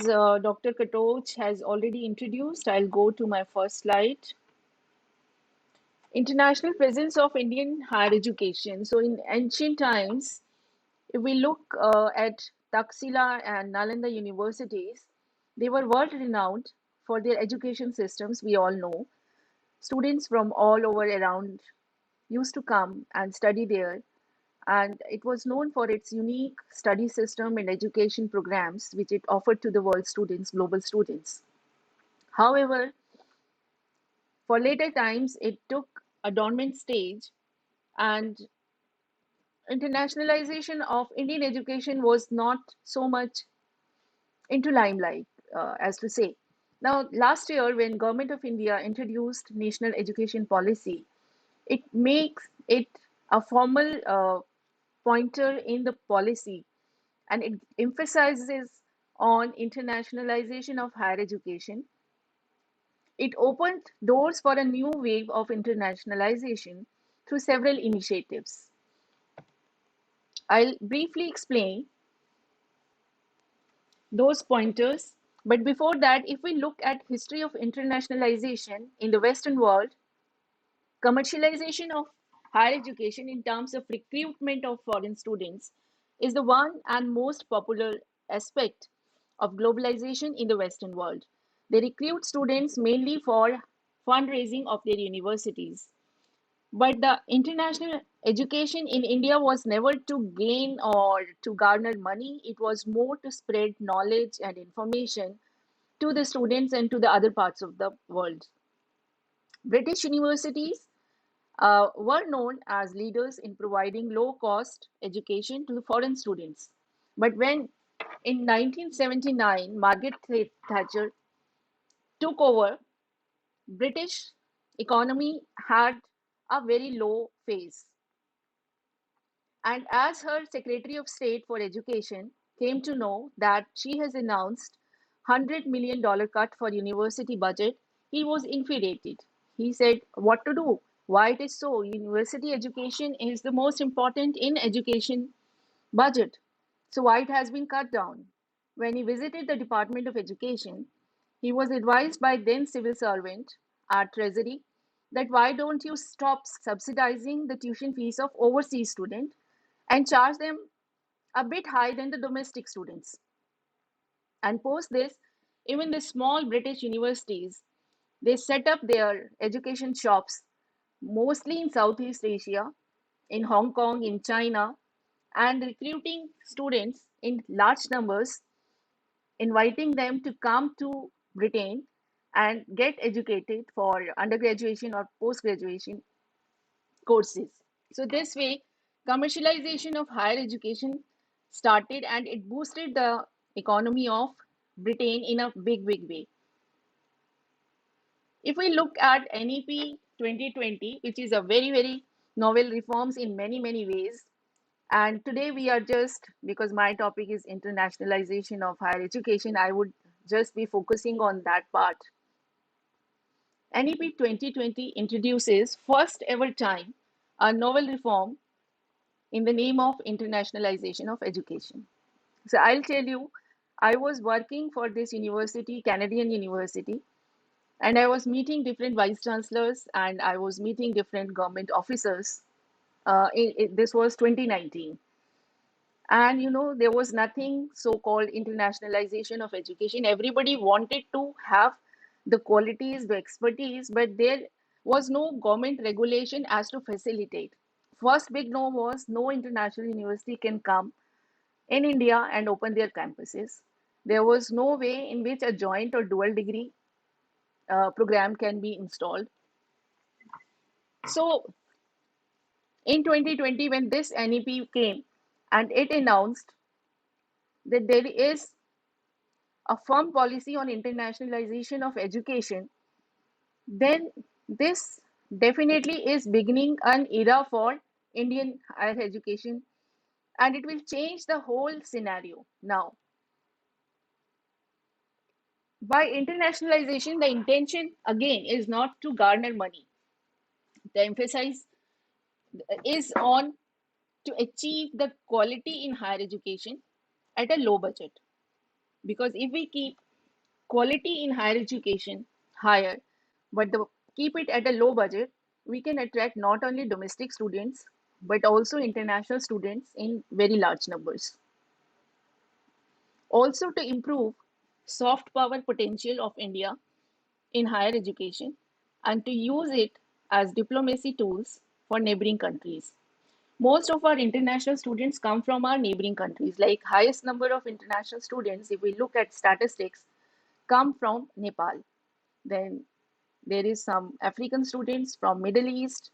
as Dr. Katoch has already introduced, I'll go to my first slide. International presence of Indian higher education. So, in ancient times, if we look at Taxila and Nalanda universities, they were world renowned for their education systems, we all know. Students from all over around used to come and study there, and it was known for its unique study system and education programs which it offered to the world students, global students. However, for later times, it took a dormant stage, and internationalization of Indian education was not so much into limelight, as to say. Now, last year, when Government of India introduced National Education Policy, it makes it a formal pointer in the policy, and it emphasizes on internationalization of higher education. It opened doors for a new wave of internationalization through several initiatives. I'll briefly explain those pointers, but before that, if we look at history of internationalization in the Western world, commercialization of higher education in terms of recruitment of foreign students is the one and most popular aspect of globalization in the Western world. They recruit students mainly for fundraising of their universities. But the international education in India was never to gain or to garner money, it was more to spread knowledge and information to the students and to the other parts of the world. British universities were known as leaders in providing low cost education to the foreign students. But when in 1979 Margaret Thatcher took over, British economy had a very low phase. And as her Secretary of State for Education came to know that she has announced $100 million cut for university budget, he was infuriated. He said, "What to do? Why it is so? University education is the most important in education budget. So why it has been cut down?" When he visited the Department of Education, he was advised by then civil servant at Treasury that why don't you stop subsidizing the tuition fees of overseas students and charge them a bit higher than the domestic students. And post this, even the small British universities, they set up their education shops mostly in Southeast Asia, in Hong Kong, in China, and recruiting students in large numbers, inviting them to come to Britain and get educated for undergraduation or post graduation courses. So, this way, commercialization of higher education started and it boosted the economy of Britain in a big way. If we look at NEP 2020, which is a very novel reforms in many ways, and today we are just, because my topic is internationalization of higher education, I would just be focusing on that part. NEP 2020 introduces first ever time a novel reform in the name of internationalization of education. So I'll tell you, I was working for this university, Canadian university, and I was meeting different vice chancellors and I was meeting different government officers. This was 2019. And there was nothing so called internationalization of education. Everybody wanted to have the qualities, the expertise, but there was no government regulation as to facilitate. First big no was no international university can come in India and open their campuses. There was no way in which a joint or dual degree program can be installed. So in 2020, when this NEP came and it announced that there is a firm policy on internationalization of education, then this definitely is beginning an era for Indian higher education and it will change the whole scenario. Now, by internationalization, the intention again is not to garner money. The emphasis is on to achieve the quality in higher education at a low budget. Because if we keep quality in higher education higher, but keep it at a low budget, we can attract not only domestic students but also international students in very large numbers. Also, to improve soft power potential of India in higher education and to use it as diplomacy tools for neighboring countries. Most of our international students come from our neighboring countries. Like highest number of international students, if we look at statistics, come from Nepal. Then there is some African students from Middle East,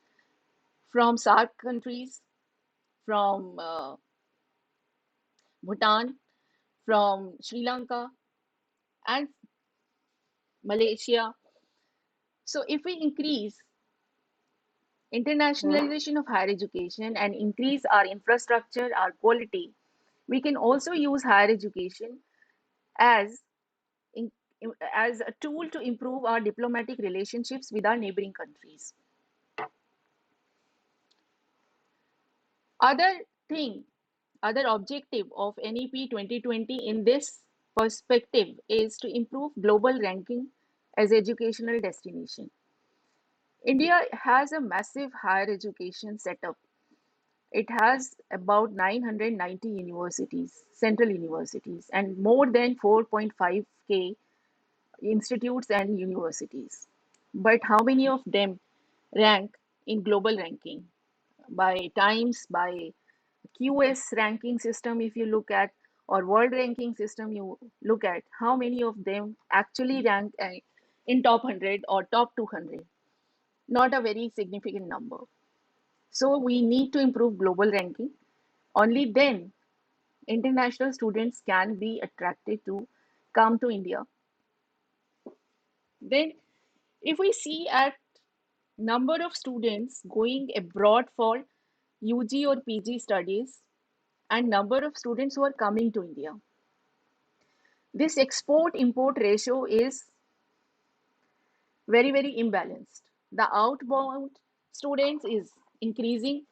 from SAARC countries, from Bhutan, from Sri Lanka, and Malaysia. So if we increase internationalization of higher education and increase our infrastructure, our quality, we can also use higher education as in, as a tool to improve our diplomatic relationships with our neighboring countries. Other thing, other objective of NEP 2020 in this perspective is to improve global ranking as educational destination. India has a massive higher education setup. It has about 990 universities, central universities, and more than 4.5K institutes and universities. But how many of them rank in global ranking? By Times, by QS ranking system, if you look at, or world ranking system, you look at, how many of them actually rank in top 100 or top 200? Not a very significant number. So we need to improve global ranking. Only then international students can be attracted to come to India. Then if we see at number of students going abroad for UG or PG studies and number of students who are coming to India, this export import ratio is very imbalanced. The outbound students is increasing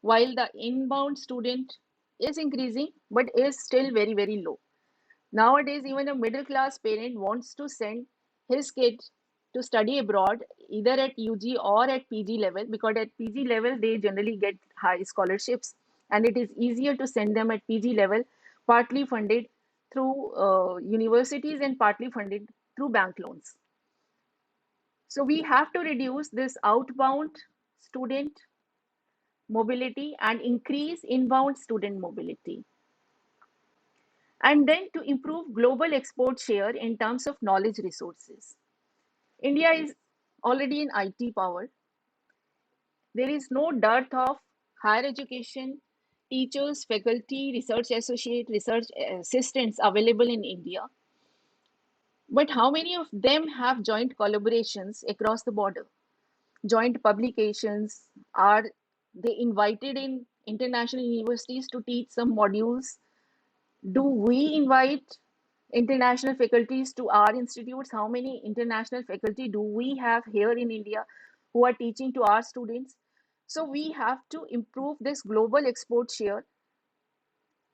while the inbound student is increasing but is still very low. Nowadays, even a middle class parent wants to send his kid to study abroad, either at UG or at PG level, because at PG level they generally get high scholarships, and it is easier to send them at PG level, partly funded through universities and partly funded through bank loans. So we have to reduce this outbound student mobility and increase inbound student mobility. And then to improve global export share in terms of knowledge resources. India is already an IT power. There is no dearth of higher education teachers, faculty, research associate, research assistants available in India. But how many of them have joint collaborations across the border? Joint publications? Are they invited in international universities to teach some modules? Do we invite international faculties to our institutes? How many international faculty do we have here in India who are teaching to our students? So we have to improve this global export share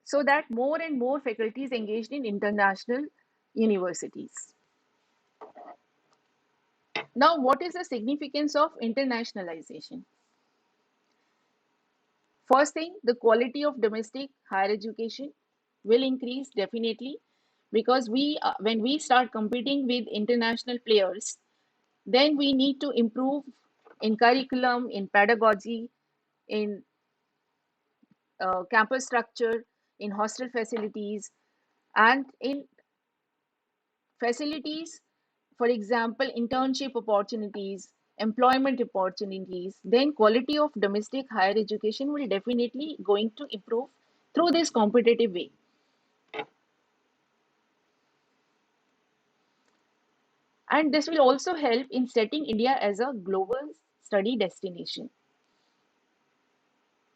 so that more and more faculty is engaged in international universities. Now, what is the significance of internationalization? First thing, the quality of domestic higher education will increase definitely, because when we start competing with international players, then we need to improve in curriculum, in pedagogy, in campus structure, in hostel facilities, and in facilities, for example, internship opportunities, employment opportunities. Then quality of domestic higher education will definitely going to improve through this competitive way. And this will also help in setting India as a global study destination.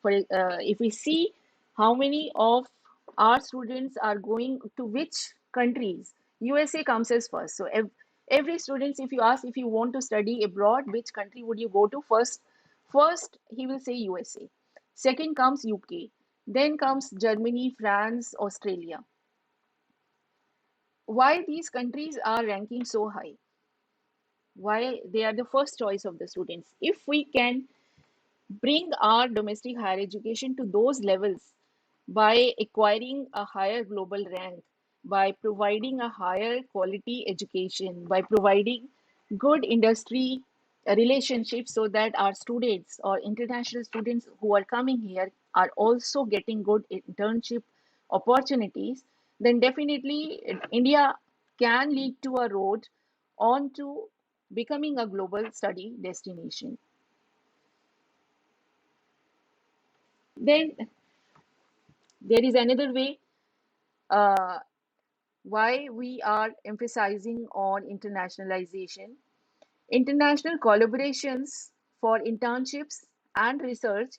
For if we see how many of our students are going to which countries, USA comes as first. So every students, if you ask if you want to study abroad, which country would you go to first? First, he will say USA. Second comes UK. Then comes Germany, France, Australia. why these countries are ranking so high, why they are the first choice of the students. If we can bring our domestic higher education to those levels by acquiring a higher global rank, by providing a higher quality education, by providing good industry relationships so that our students or international students who are coming here are also getting good internship opportunities, then definitely India can lead to a road on to becoming a global study destination. Then there is another way uh, why we are emphasizing on internationalization. International collaborations for internships and research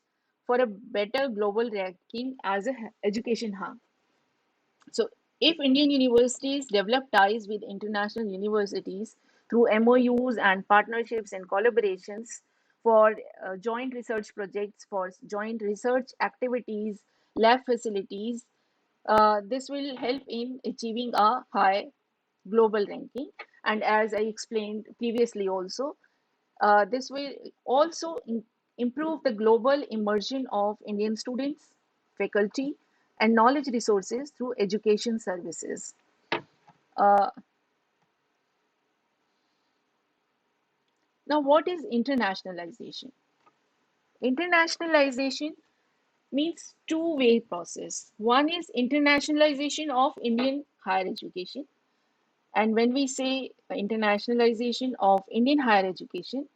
for a better global ranking as a education hub. So, if Indian universities develop ties with international universities through MOUs and partnerships and collaborations for joint research projects, for joint research activities, lab facilities, this will help in achieving a high global ranking. And as I explained previously, also, this will also improve the global immersion of Indian students, faculty, and knowledge resources through education services. Uh, Now, what is internationalization? Internationalization means two-way process. One is internationalization of Indian higher education. And when we say internationalization of Indian higher education,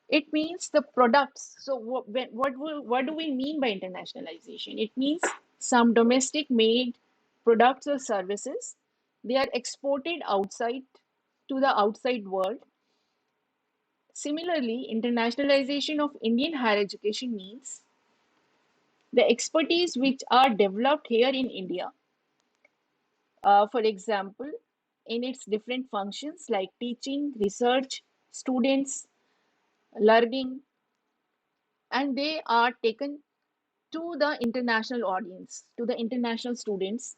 it means the products. So what do we mean by internationalization? It means some domestic made products or services. They are exported outside to the outside world. Similarly, internationalization of Indian higher education means the expertise which are developed here in India, for example, in its different functions like teaching, research, students, learning, and they are taken to the international audience, to the international students.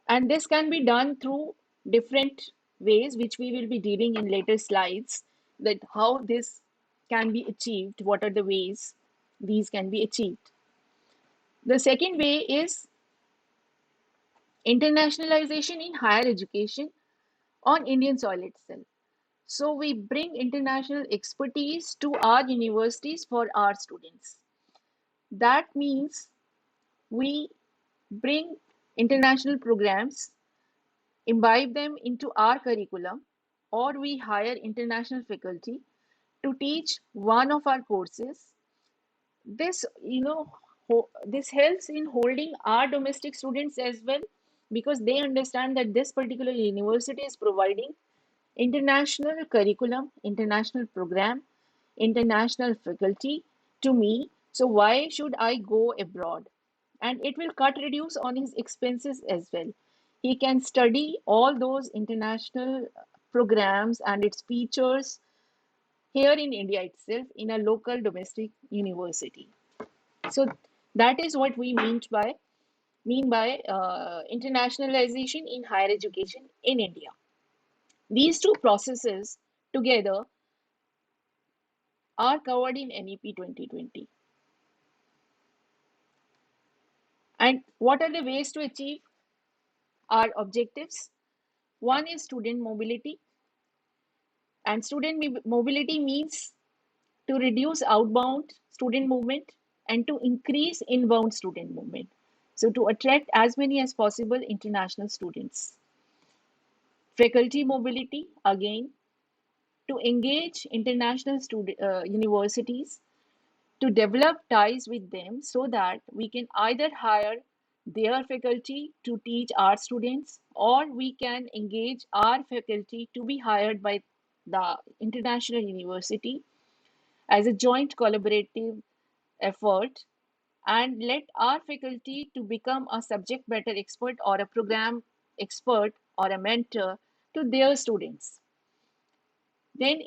And this can be done through different ways, which we will be dealing in later slides, that how this can be achieved, what are the ways these can be achieved. The second way is internationalization in higher education on Indian soil itself. So we bring international expertise to our universities for our students. That means we bring international programs, imbibe them into our curriculum, or we hire international faculty to teach one of our courses. This, this helps in holding our domestic students as well, because they understand that this particular university is providing international curriculum, international program, international faculty to me. So why should I go abroad? And it will cut reduce on his expenses as well. He can study all those international programs and its features here in India itself in a local domestic university. So that is what we mean by internationalization in higher education in India. These two processes together are covered in NEP 2020. And what are the ways to achieve our objectives? One is student mobility, and mobility means to reduce outbound student movement and to increase inbound student movement. So, to attract as many as possible international students. Faculty mobility, again, to engage international universities, to develop ties with them so that we can either hire their faculty to teach our students, or we can engage our faculty to be hired by the international university as a joint collaborative effort, and let our faculty to become a subject matter expert or a program expert or a mentor to their students. Then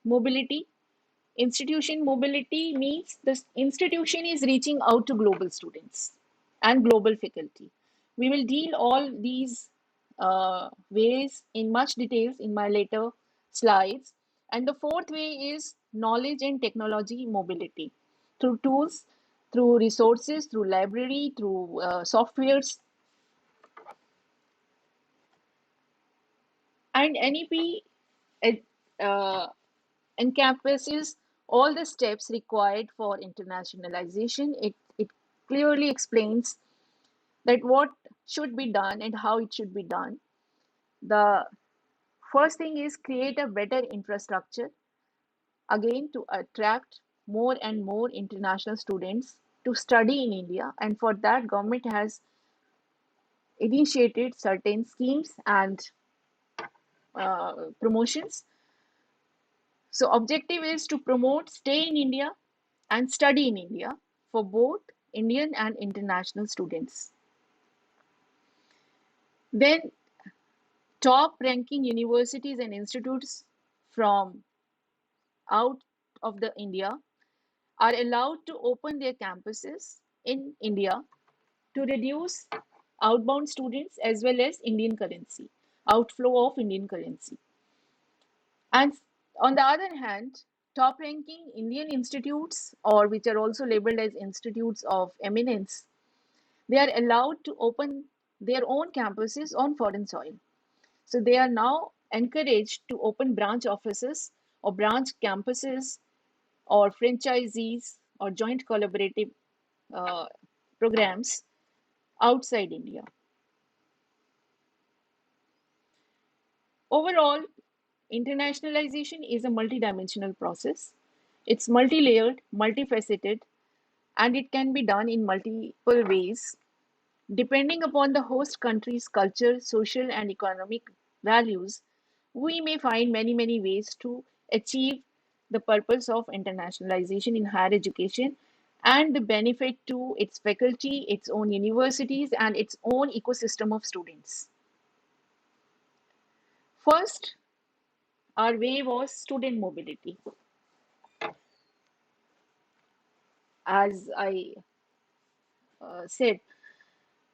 mobility. Institution mobility means the institution is reaching out to global students and global faculty. We will deal all these ways in much details in my later slides. And the fourth way is knowledge and technology mobility through tools, through resources, through library, through softwares. And NEP it, uh, encompasses all the steps required for internationalization. It clearly explains that what should be done and how it should be done. The first thing is create a better infrastructure, again to attract more and more international students to study in India. And for that, government has initiated certain schemes and promotions. So objective is to promote stay in India and study in India for both Indian and international students. Then top ranking universities and institutes from out of the India are allowed to open their campuses in India to reduce outbound students as well as Indian currency, outflow of Indian currency. And on the other hand, top ranking Indian institutes, or which are also labeled as institutes of eminence, they are allowed to open their own campuses on foreign soil. So they are now encouraged to open branch offices or branch campuses or franchisees or joint collaborative uh, programs outside India. Overall, internationalization is a multidimensional process. It's multi-layered, multifaceted, and it can be done in multiple ways. Depending upon the host country's culture, social, and economic values, we may find many, many ways to achieve the purpose of internationalization in higher education and the benefit to its faculty, its own universities, and its own ecosystem of students. First, our way was student mobility. As I said,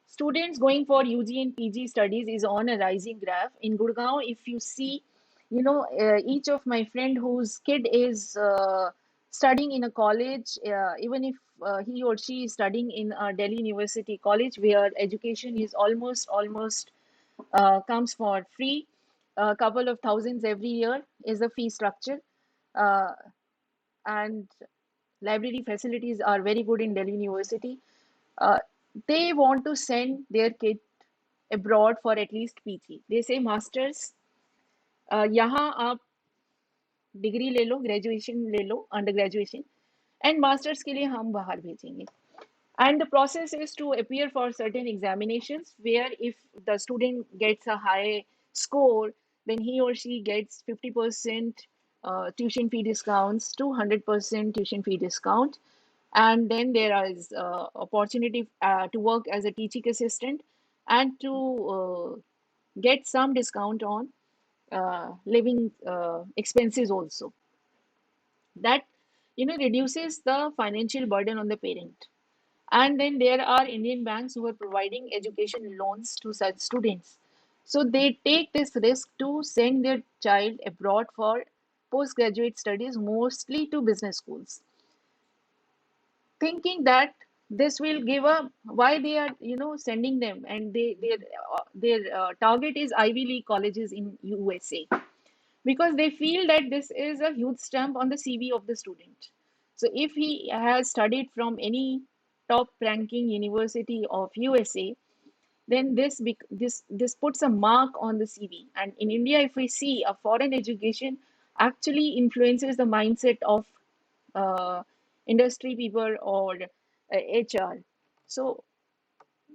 students going for UG and PG studies is on a rising graph. In Gurgaon, if you see, each of my friend whose kid is studying in a college, even if he or she is studying in a Delhi University college where education is almost comes for free, a couple of thousands every year is the fee structure. Uh, and library facilities are very good in Delhi University. Uh, they want to send their kid abroad for at least PG. They say masters, यहाँ आप degree ले लो, graduation ले लो, under graduation, and masters के लिए हम बाहर भेजेंगे. And the process is to appear for certain examinations where if the student gets a high score, then he or she gets 50% tuition fee discounts to 100% tuition fee discount. And then there is opportunity to work as a teaching assistant and to get some discount on living expenses also. That reduces the financial burden on the parent. And then there are Indian banks who are providing education loans to such students. So they take this risk to send their child abroad for postgraduate studies, mostly to business schools, thinking that this will give a why they are sending them, and their target is Ivy League colleges in USA, because they feel that this is a huge stamp on the CV of the student. So if he has studied from any top ranking university of USA, then this puts a mark on the CV. And in India, if we see, a foreign education actually influences the mindset of uh, industry people or HR. So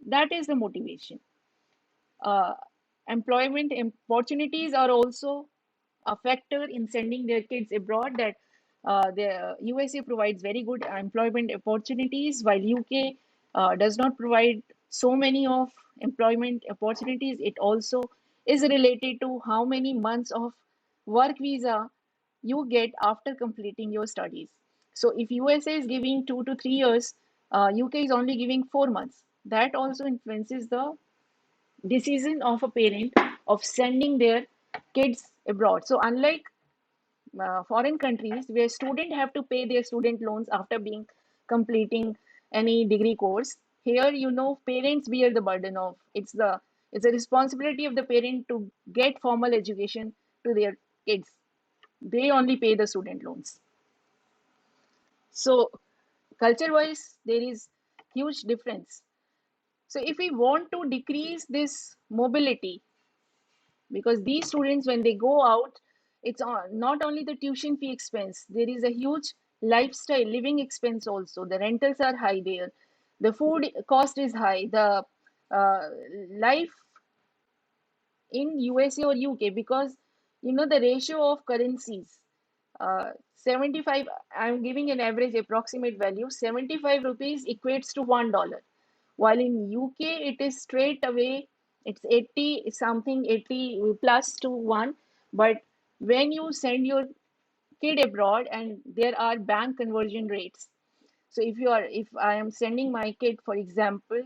that is the motivation. uh, Employment opportunities are also a factor in sending their kids abroad, that the USA provides very good employment opportunities while UK does not provide so many of employment opportunities. It also is related to how many months of work visa you get after completing your studies. So if USA is giving 2 to 3 years, UK is only giving 4 months. That also influences the decision of a parent of sending their kids abroad. So unlike foreign countries where students have to pay their student loans after being completing any degree course, here parents bear the burden of it's a responsibility of the parent to get formal education to their kids. They only pay the student loans. So culture wise there is huge difference. So if we want to decrease this mobility, because these students when they go out, it's not only the tuition fee expense, there is a huge lifestyle living expense also. The rentals are high there, the food cost is high, the uh, life in USA or UK, because the ratio of currencies, 75, I'm giving an average approximate value, 75 rupees equates to $1, while in UK it is straight away, it's 80 something, 80 plus to 1. But when you send your kid abroad, and there are bank conversion rates, so if I am sending my kid, for example,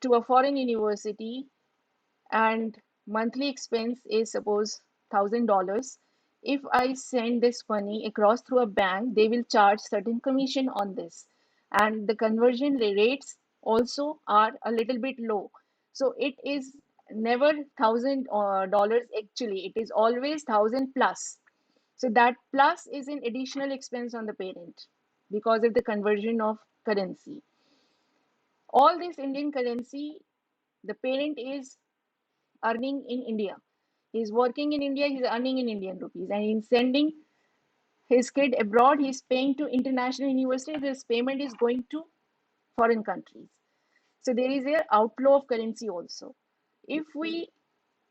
to a foreign university, and monthly expense is suppose $1,000, if I send this money across through a bank, they will charge certain commission on this, and the conversion rates also are a little bit low. So it is never $1,000 actually, it is always 1,000 plus. So that plus is an additional expense on the parent because of the conversion of currency. All this Indian currency, the parent is earning in India. He's working in India, he's earning in Indian rupees, and in sending his kid abroad, he's paying to international universities, his payment is going to foreign countries. So there is a outflow of currency also. If we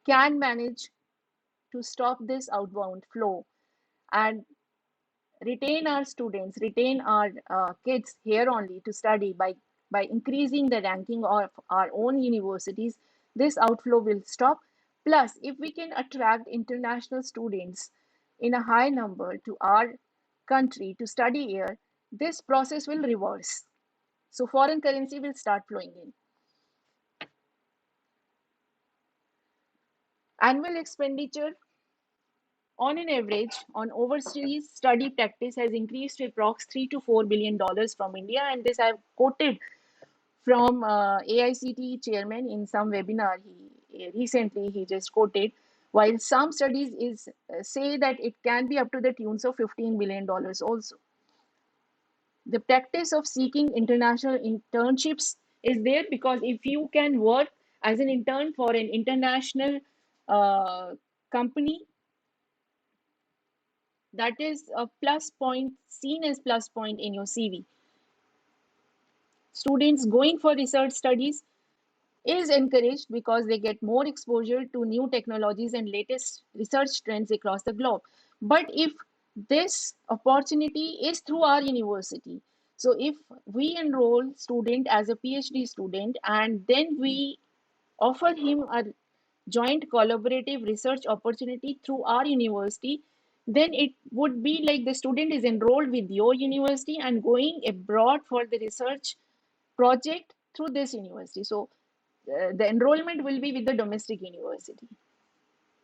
can manage to stop this outbound flow and retain our students, retain our kids here only to study by increasing the ranking of our own universities, this outflow will stop. Plus, if we can attract international students in a high number to our country to study here, this process will reverse. So foreign currency will start flowing in. Annual expenditure on an average on overseas study practice has increased to approx $3 to $4 billion from India, and this I've quoted from AICT chairman in some webinar he recently he just quoted. While some studies is say that it can be up to the tunes of $15 billion also. The practice of seeking international internships is there, because if you can work as an intern for an international company, that is a plus point, seen as plus point in your CV. Students going for research studies is encouraged because they get more exposure to new technologies and latest research trends across the globe. But if this opportunity is through our university, so if we enroll student as a PhD student and then we offer him a joint collaborative research opportunity through our university, then it would be like the student is enrolled with your university and going abroad for the research project through this university. So the enrollment will be with the domestic university.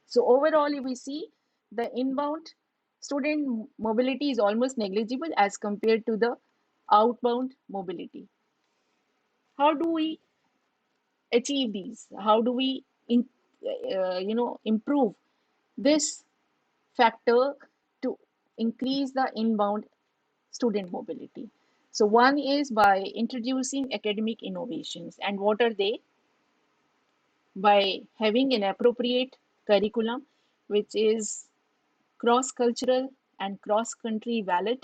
So overall, if we see, the inbound student mobility is almost negligible as compared to the outbound mobility. How do we achieve these? How do we improve this factor to increase the inbound student mobility? So one is by introducing academic innovations. And what are they? By having an appropriate curriculum which is cross cultural and cross country valid,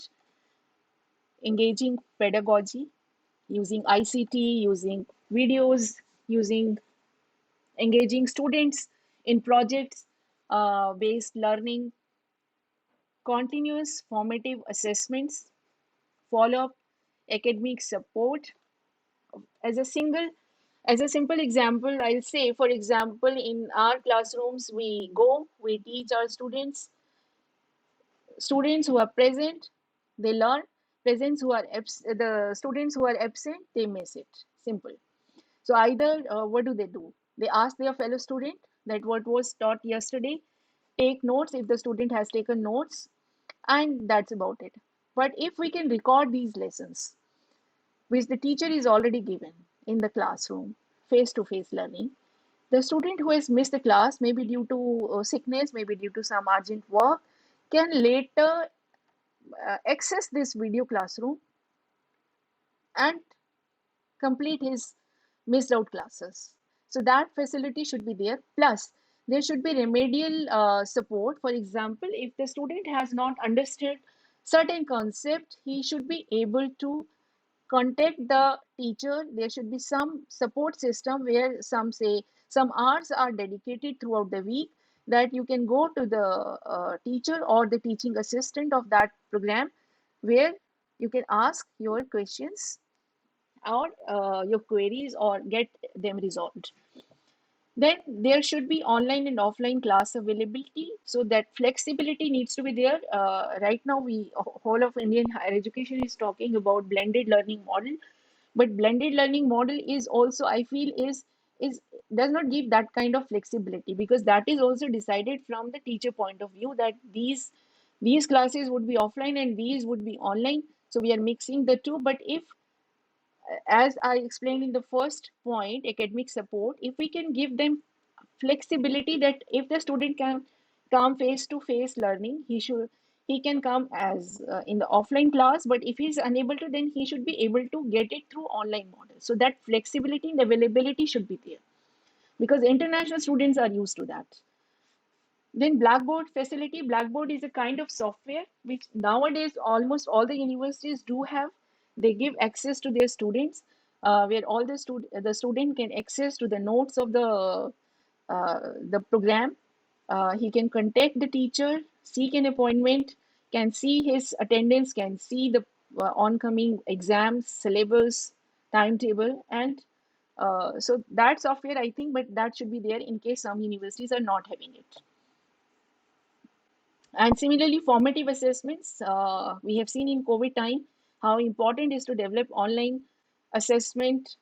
engaging pedagogy, using ICT, using videos, using engaging students in projects based learning, continuous formative assessments, follow up academic support. As a single as a simple example, I'll say, for example, in our classrooms, we teach our students who are present, they learn. Presents who are the students who are absent, they miss it. Simple. So either what do? They ask their fellow student that what was taught yesterday, take notes if the student has taken notes, and that's about it. But if we can record these lessons, which the teacher is already given in the classroom, face to face learning, the student who has missed the class, maybe due to sickness, maybe due to some urgent work, can later access this video classroom and complete his missed out classes. So that facility should be there. Plus, there should be remedial support. For example, if the student has not understood certain concept, he should be able to contact the teacher. There should be some support system where some hours are dedicated throughout the week, that you can go to the teacher or the teaching assistant of that program, where you can ask your questions or your queries or get them resolved. Then there should be online and offline class availability, so that flexibility needs to be there. Right now, we whole of Indian higher education is talking about blended learning model, but blended learning model is also, I feel, is does not give that kind of flexibility, because that is also decided from the teacher point of view, that these classes would be offline and these would be online. So we are mixing the two. But if, as I explained in the first point, academic support, if we can give them flexibility, that if the student can come face to face learning, he can come as in the offline class, but if he is unable to, then he should be able to get it through online model. So that flexibility and availability should be there, because international students are used to that. Then Blackboard facility. Blackboard is a kind of software which nowadays almost all the universities do have. They give access to their students, where all the student can access to the notes of the program. He can contact the teacher, seek an appointment, can see his attendance, can see the oncoming exams, syllabus, timetable, and so that software, I think, but that should be there in case some universities are not having it. And similarly, formative assessments, we have seen in COVID time how important is to develop online assessment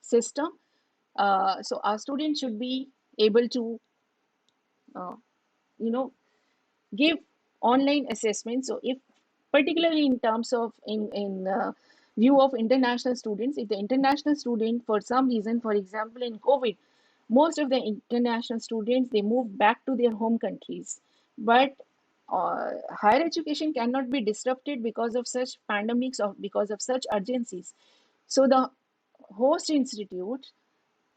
system. So our students should be able to, uh, you know, give online assessment. So if, particularly in terms of in view of international students, if the international student for some reason, for example in COVID, most of the international students, they move back to their home countries, but higher education cannot be disrupted because of such pandemics or because of such urgencies. So the host institute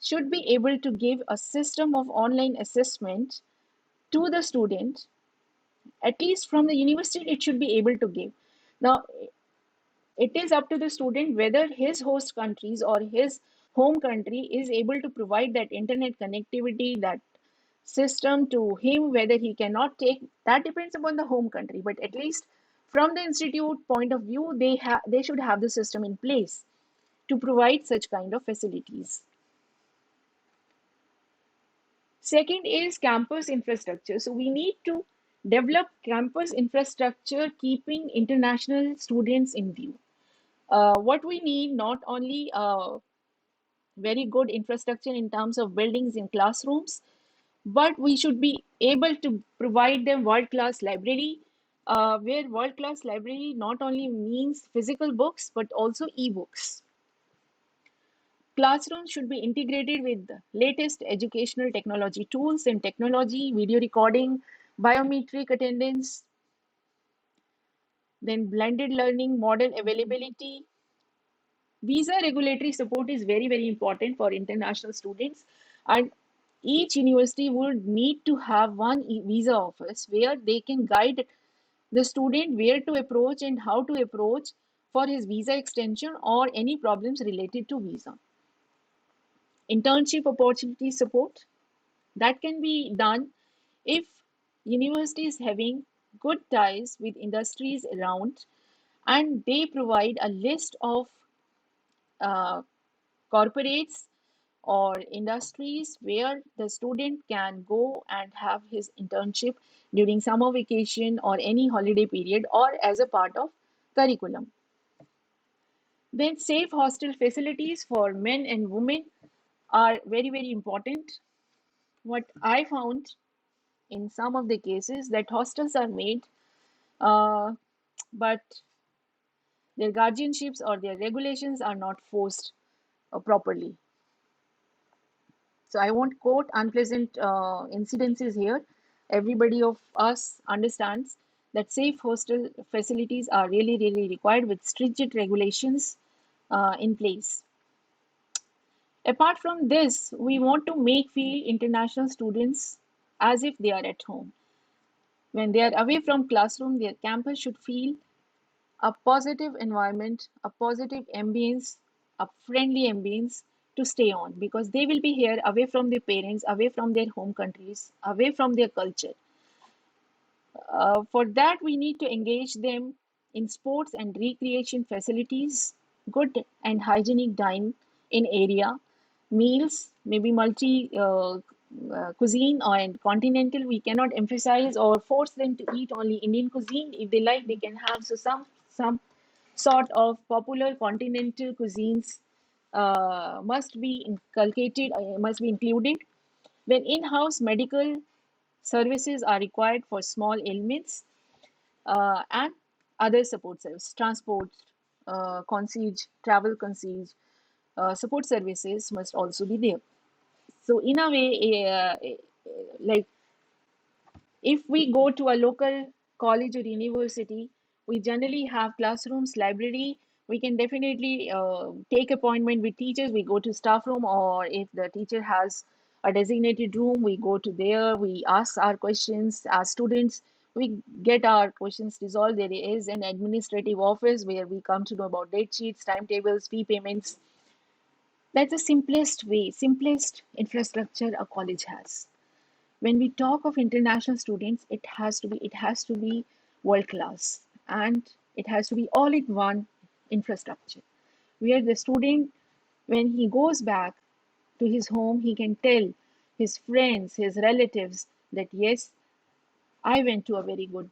should be able to give a system of online assessment to the student. At least from the university, it should be able to give. Now, it is up to the student whether his host countries or his home country is able to provide that internet connectivity, that system to him. Whether he cannot take, that depends upon the home country, but at least from the institute point of view, they should have the system in place to provide such kind of facilities. Second is campus infrastructure. So we need to develop campus infrastructure keeping international students in view. What we need, not only very good infrastructure in terms of buildings in classrooms, but we should be able to provide them world-class library, where world-class library not only means physical books, but also e-books. Classrooms should be integrated with the latest educational technology tools and technology, video recording, biometric attendance, then blended learning model availability. Visa regulatory support is very, very important for international students, and each university would need to have one visa office where they can guide the student where to approach and how to approach for his visa extension or any problems related to visa. Internship opportunity support, that can be done if university is having good ties with industries around, and they provide a list of uh, corporates or industries where the student can go and have his internship during summer vacation or any holiday period or as a part of curriculum. Then safe hostel facilities for men and women are very, very important. what I found in some of the cases that hostels are made, uh, but their guardianships or their regulations are not forced properly. So I won't quote unpleasant incidences here. Everybody of us understands that safe hostel facilities are really, really required with stringent regulations in place. Apart from this, we want to make feel international students as if they are at home. When they are away from classroom, their campus should feel a positive environment, a positive ambience, a friendly ambience to stay on, because they will be here away from their parents, away from their home countries, away from their culture. For that, we need to engage them in sports and recreation facilities, good and hygienic dine in area, meals, maybe multi cuisine or and continental. We cannot emphasize or force them to eat only Indian cuisine. If they like, they can have so some sort of popular continental cuisines must be inculcated, must be included. When in-house medical services are required for small ailments, and other support services, transport, concierge, travel concierge, support services must also be there. So in a way, like if we go to a local college or university, we generally have classrooms, library. We can definitely take appointment with teachers. We go to staff room, or if the teacher has a designated room, we go to there. We ask our questions as students. We get our questions resolved. There is an administrative office where we come to know about date sheets, timetables, fee payments. That's the simplest way, simplest infrastructure a college has. When we talk of international students, it has to be world class, and it has to be all in one infrastructure, where the student, when he goes back to his home, he can tell his friends, his relatives that yes, I went to a very good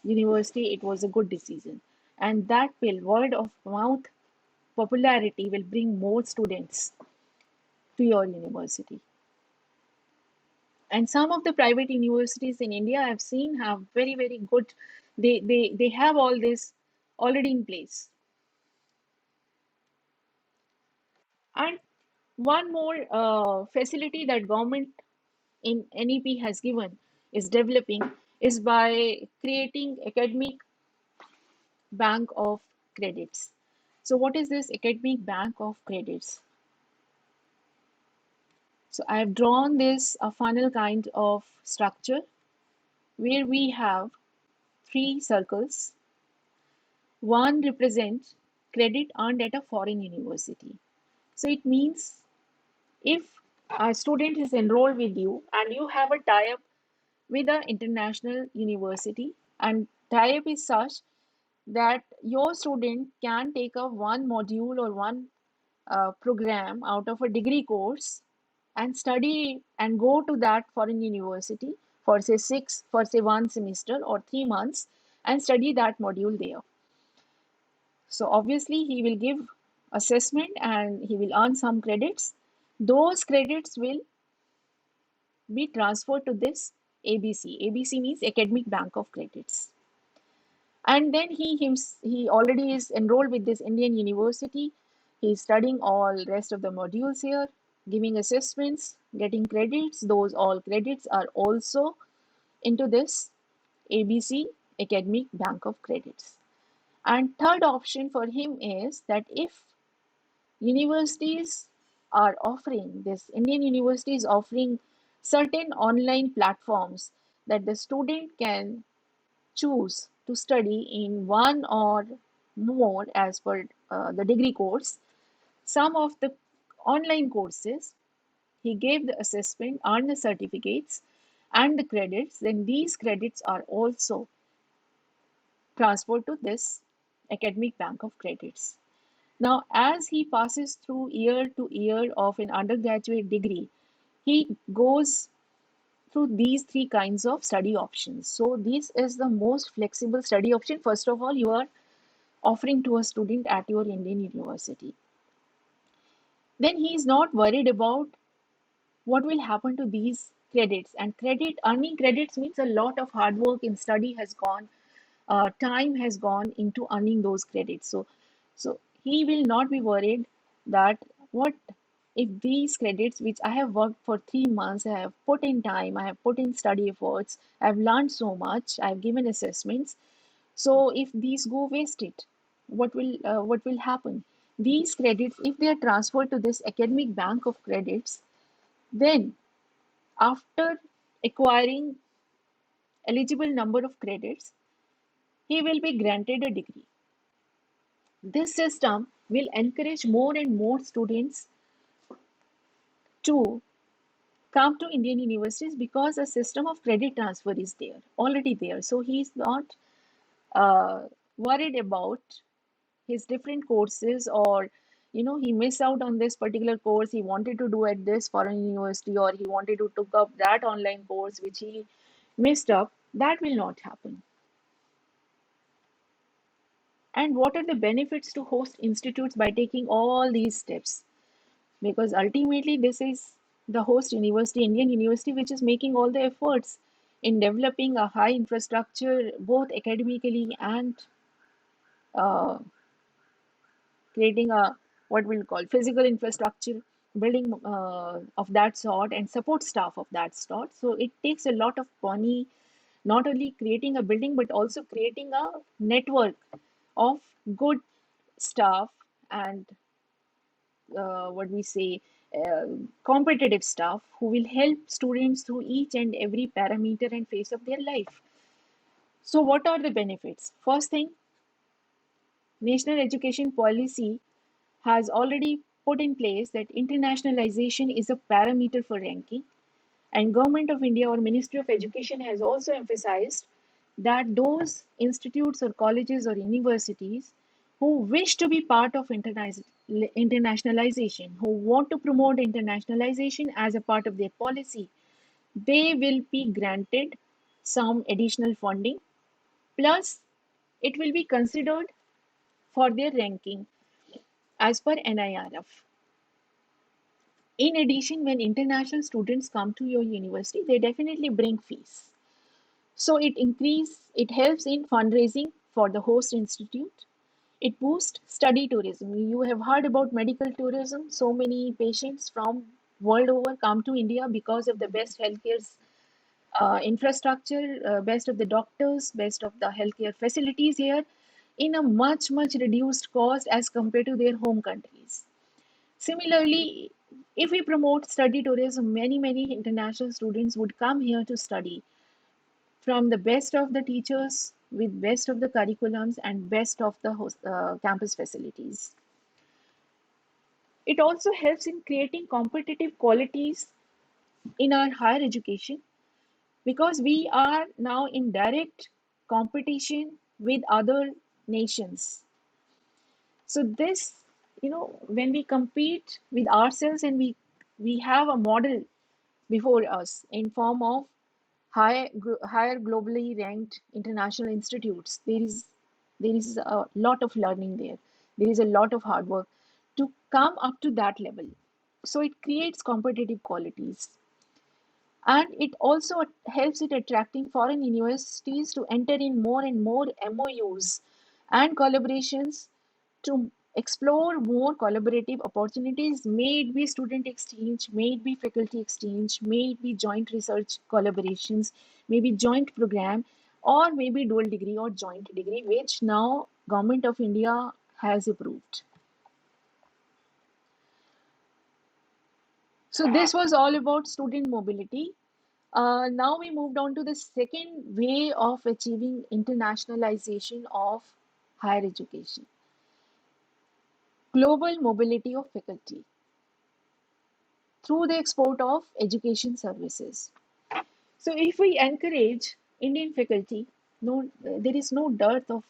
university, it was a good decision. And that will, word of mouth popularity will bring more students to your university. And some of the private universities in India I've seen have very, very good, they have all this already in place. And one more facility that government in NEP has given is developing is by creating academic bank of credits. So what is this academic bank of credits? So I have drawn this a funnel kind of structure where we have three circles. One represents credit earned at a foreign university. So it means if a student is enrolled with you and you have a tie-up with an international university, and tie-up is such that your student can take a one module or one program out of a degree course and study and go to that foreign university for say 1 semester or 3 months and study that module there. So obviously he will give assessment and he will earn some credits. Those credits will be transferred to this ABC. ABC means Academic Bank of Credits. And then he already is enrolled with this Indian university. He is studying all rest of the modules here, giving assessments, getting credits. Those all credits are also into this ABC Academic Bank of Credits. And third option for him is that if universities are offering this, Indian universities offering certain online platforms that the student can choose to study in one or more as per the degree course. Some of the online courses, he gave the assessment, earned the certificates and the credits, then these credits are also transferred to this academic bank of credits. Now, as he passes through year to year of an undergraduate degree, he goes through these three kinds of study options. So, this is the most flexible study option. First of all, you are offering to a student at your Indian university. Then he is not worried about what will happen to these credits, and credit earning credits means a lot of hard work in study has gone, time has gone into earning those credits. So he will not be worried that what if these credits which I have worked for 3 months, I have put in time, I have put in study efforts, I have learned so much, I have given assessments. So if these go wasted, what will happen? These credits, if they are transferred to this academic bank of credits, then after acquiring eligible number of credits, he will be granted a degree. This system will encourage more and more students to come to Indian universities because a system of credit transfer is there, already there. So he is not worried about his different courses, or he missed out on this particular course he wanted to do at this foreign university, or he wanted to took up that online course which he missed up. That will not happen. And what are the benefits to host institutes by taking all these steps? Because ultimately this is the host university, Indian university, which is making all the efforts in developing a high infrastructure both academically and uh, creating a what we'll call physical infrastructure, building of that sort, and support staff of that sort. So it takes a lot of money, not only creating a building but also creating a network of good staff and what we say uh, competitive staff who will help students through each and every parameter and phase of their life. So what are the benefits? First thing, national education policy has already put in place that internationalization is a parameter for ranking, and government of India or Ministry of Education has also emphasized that those institutes or colleges or universities who wish to be part of internationalization, who want to promote internationalization as a part of their policy, they will be granted some additional funding. Plus, it will be considered for their ranking as per NIRF. In addition, when international students come to your university, they definitely bring fees. So it helps in fundraising for the host institute. It boosts study tourism. You have heard about medical tourism. So many patients from world over come to India because of the best healthcare infrastructure, best of the doctors, best of the healthcare facilities here in a much reduced cost as compared to their home countries. Similarly, if we promote study tourism, many international students would come here to study from the best of the teachers with best of the curriculums and best of the campus facilities. It also helps in creating competitive qualities in our higher education because we are now in direct competition with other nations. So this, when we compete with ourselves and we have a model before us in form of higher globally ranked international institutes, there is a lot of learning there. There is a lot of hard work to come up to that level. So it creates competitive qualities, and it also helps it attracting foreign universities to enter in more and more MOUs and collaborations to explore more collaborative opportunities, may it be student exchange, may it be faculty exchange, may it be joint research collaborations, maybe joint program, or maybe dual degree or joint degree, which now Government of India has approved. So this was all about student mobility. Now we moved on to the second way of achieving internationalization of higher education, global mobility of faculty through the export of education services. So if we encourage Indian faculty, there is no dearth of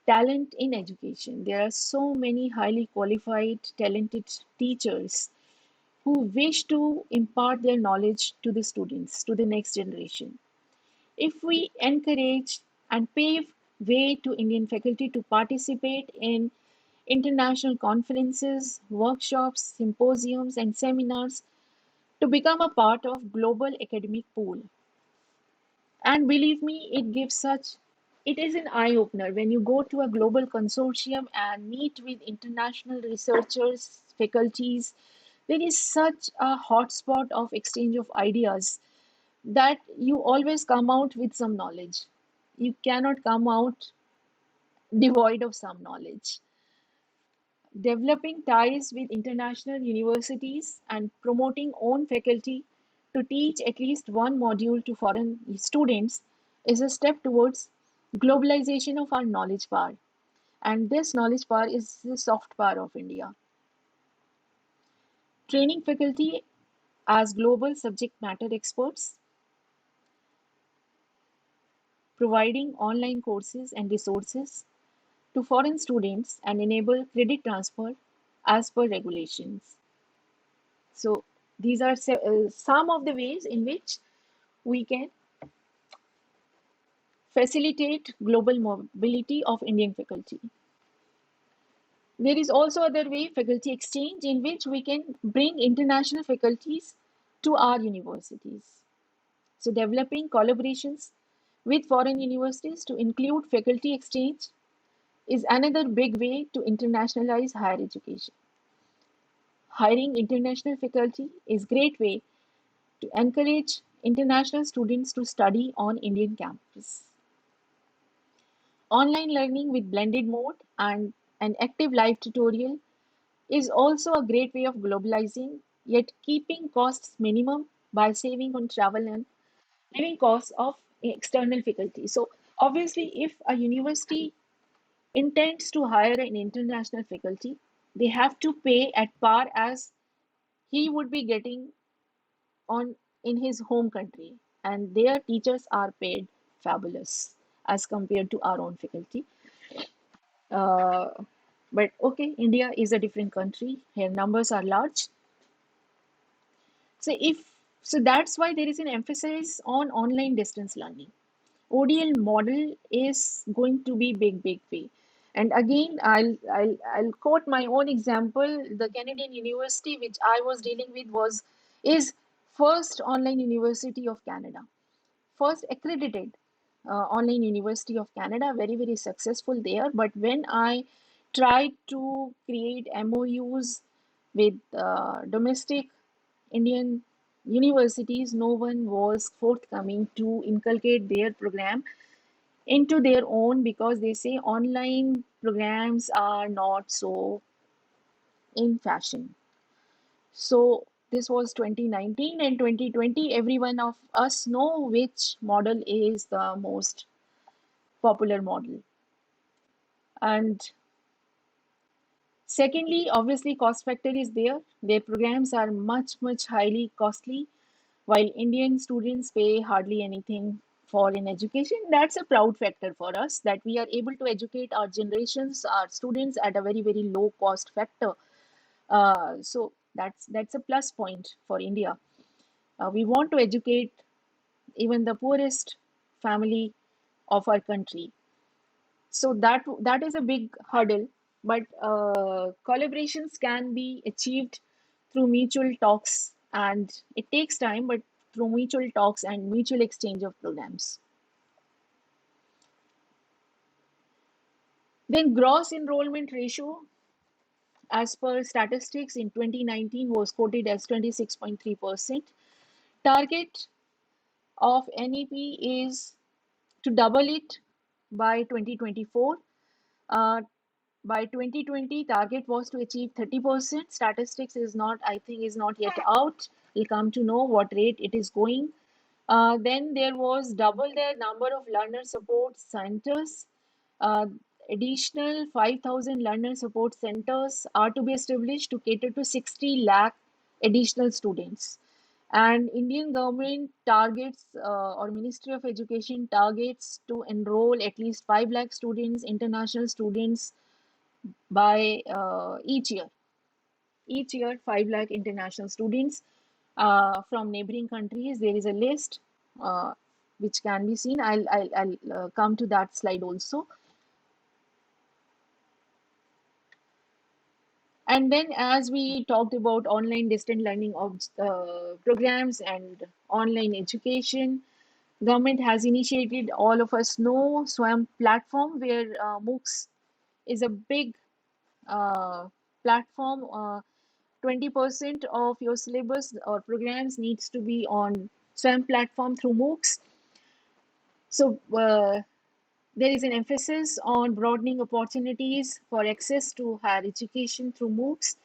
talent in education. There are so many highly qualified, talented teachers who wish to impart their knowledge to the students, to the next generation. If we encourage and pave way to Indian faculty to participate in international conferences, workshops, symposiums, and seminars to become a part of global academic pool. And believe me, it is an eye opener when you go to a global consortium and meet with international researchers, faculties. There is such a hotspot of exchange of ideas that you always come out with some knowledge. You cannot come out devoid of some knowledge. Developing ties with international universities and promoting own faculty to teach at least one module to foreign students is a step towards globalization of our knowledge power. And this knowledge power is the soft power of India. Training faculty as global subject matter experts, providing online courses and resources to foreign students and enable credit transfer as per regulations. So these are some of the ways in which we can facilitate global mobility of Indian faculty. There is also other way, faculty exchange, in which we can bring international faculties to our universities. So developing collaborations with foreign universities to include faculty exchange is another big way to internationalize higher education. Hiring international faculty is a great way to encourage international students to study on Indian campus. Online learning with blended mode and an active live tutorial is also a great way of globalizing, yet keeping costs minimum by saving on travel and living costs of external faculty. So, obviously, if a university intends to hire an international faculty, they have to pay at par as he would be getting on in his home country, and their teachers are paid fabulous as compared to our own faculty. Uh, but okay, India is a different country. Here numbers are large. So that's why there is an emphasis on online distance learning. ODL model is going to be big way. And again, I'll quote my own example. The Canadian university which I was dealing with was is first online university of Canada, first accredited online university of Canada, very successful there. But when I tried to create MOUs with domestic Indian universities, no one was forthcoming to inculcate their program into their own because they say online programs are not so in fashion. So this was 2019 and 2020. Every one of us know which model is the most popular model. And secondly, obviously, cost factor is there. Their programs are much highly costly, while Indian students pay hardly anything for in education. That's a proud factor for us that we are able to educate our generations, our students at a very low cost factor. So that's a plus point for India. We want to educate even the poorest family of our country. So that is a big hurdle, but collaborations can be achieved through mutual talks, and it takes time, but through mutual talks and mutual exchange of programs. Then gross enrollment ratio, as per statistics in 2019, was quoted as 26.3%. Target of NEP is to double it by 2024. Uh, by 2020, target was to achieve 30%. Statistics is not, I think, is not yet out. We'll come to know what rate it is going. Then there was double the number of learner support centers. Uh, Additional 5,000 learner support centers are to be established to cater to 60 lakh additional students. And Indian government targets or Ministry of Education targets to enroll at least 5 lakh students, international students by each year. Each year, 5 lakh international students from neighboring countries. There is a list which can be seen. I'll come to that slide also. And then, as we talked about online distant learning of programs and online education, government has initiated, all of us know, SWAM platform, where MOOCs is a big uh, platform. 20% of your syllabus or programs needs to be on SWAM platform through MOOCs. So there is an emphasis on broadening opportunities for access to higher education through MOOCs.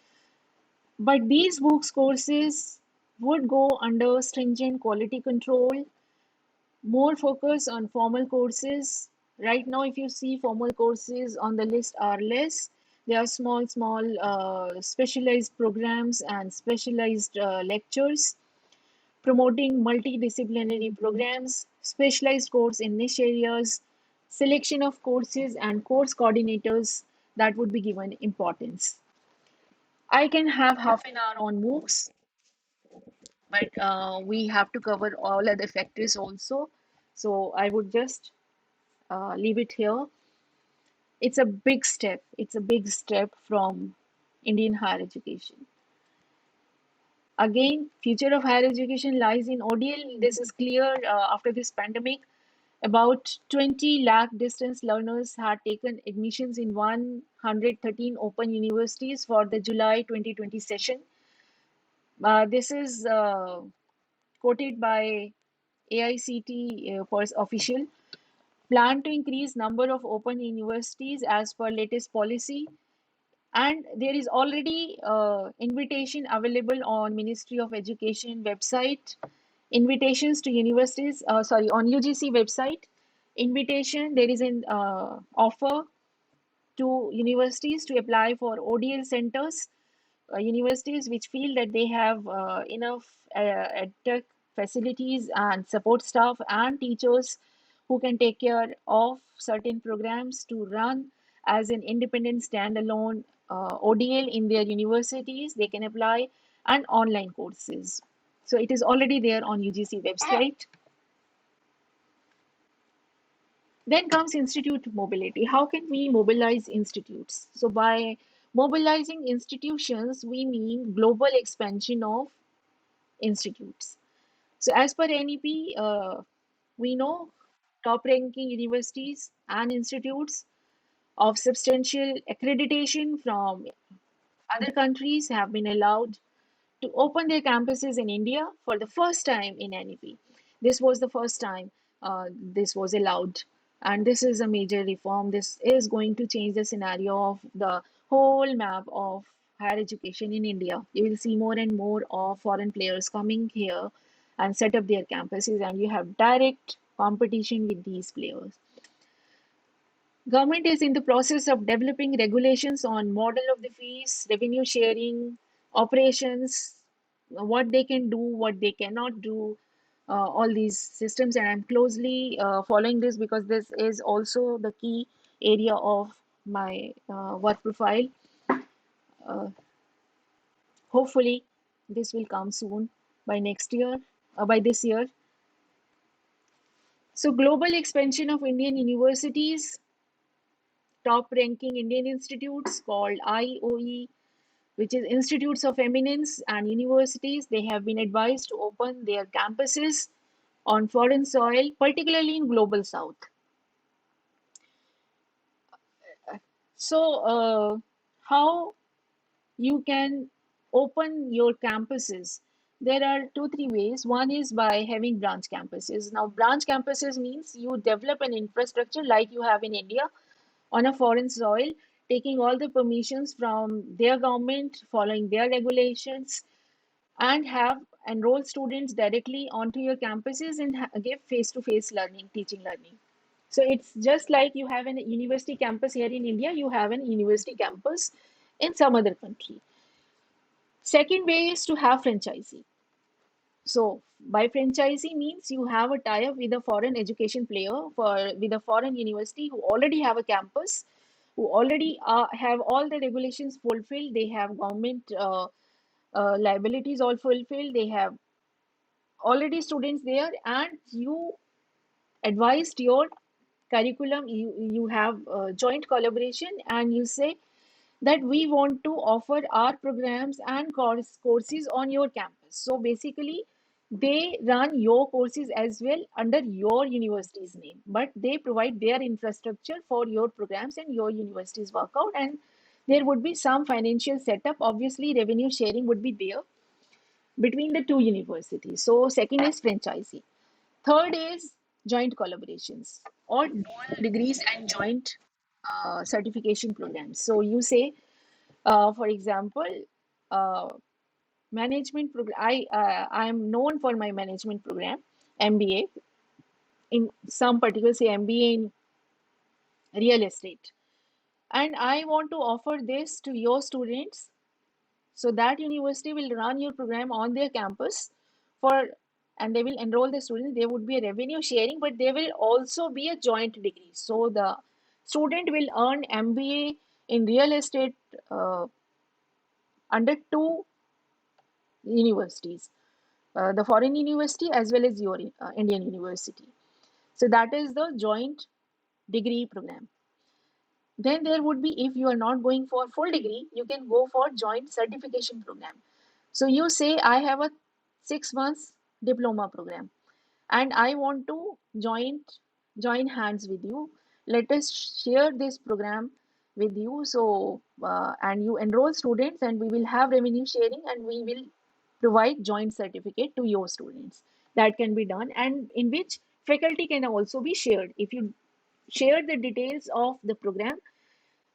But these MOOCs courses would go under stringent quality control, more focus on formal courses. Right now, if you see, formal courses on the list are less. They are small specialized programs and specialized lectures, promoting multidisciplinary programs, specialized course in niche areas, selection of courses and course coordinators that would be given importance. I can have half an hour on MOOCs, but we have to cover all other factors also. So I would just leave it here. It's a big step. It's a big step from Indian higher education. Again, future of higher education lies in ODL. This is clear after this pandemic. About 20 lakh distance learners had taken admissions in 113 open universities for the July 2020 session. This is quoted by AICT for official. Plan to increase number of open universities as per latest policy, and there is already invitation available on Ministry of Education website, invitations to universities, sorry, on UGC website, invitation, there is an offer to universities to apply for ODL centers, universities which feel that they have enough tech facilities and support staff and teachers who can take care of certain programs to run as an independent standalone ODL in their universities. They can apply and online courses. So it is already there on UGC website. Then comes institute mobility. How can we mobilize institutes? So by mobilizing institutions, we mean global expansion of institutes. So as per NEP, we know top ranking universities and institutes of substantial accreditation from other countries have been allowed to open their campuses in India for the first time in NEP. This was the first time this was allowed, and this is a major reform. This is going to change the scenario of the whole map of higher education in India. You will see more and more of foreign players coming here and set up their campuses, and you have direct competition with these players. Government is in the process of developing regulations on model of the fees, revenue sharing, operations, what they can do, what they cannot do, all these systems. And I'm closely following this because this is also the key area of my work profile. Uh, Hopefully, this will come soon by next year, by this year. So, global expansion of Indian universities, top ranking Indian institutes called IOE, which is Institutes of Eminence and Universities. They have been advised to open their campuses on foreign soil, particularly in Global South. So, how you can open your campuses? There are two, three ways. One is by having branch campuses. Now, branch campuses means you develop an infrastructure like you have in India on a foreign soil, taking all the permissions from their government, following their regulations, and have enroll students directly onto your campuses and give face-to-face learning, teaching learning. So it's just like you have an university campus here in India, you have an university campus in some other country. Second way is to have franchisee. So by franchisee means you have a tie-up with a foreign education player for with a foreign university who already have a campus, who already have all the regulations fulfilled. They have government liabilities all fulfilled. They have already students there, and you advised your curriculum. You have joint collaboration, and you say that we want to offer our programs and courses on your campus. So basically, they run your courses as well under your university's name, but they provide their infrastructure for your programs and your university's workout. And there would be some financial setup. Obviously, revenue sharing would be there between the two universities. So, second is franchisee. Third is joint collaborations or dual degrees and joint certification programs. So, you say, for example, uh, management program. I am known for my management program, MBA in some particular, say MBA in real estate, and I want to offer this to your students. So that university will run your program on their campus for, and they will enroll the students. There would be a revenue sharing, but there will also be a joint degree. So the student will earn MBA in real estate under two universities, the foreign university as well as your Indian university. So that is the joint degree program. Then there would be, if you are not going for full degree, you can go for joint certification program. So you say, I have a 6 months diploma program and I want to join hands with you. Let us share this program with you. So and you enroll students and we will have revenue sharing and we will provide joint certificate to your students. That can be done, and in which faculty can also be shared. If you share the details of the program,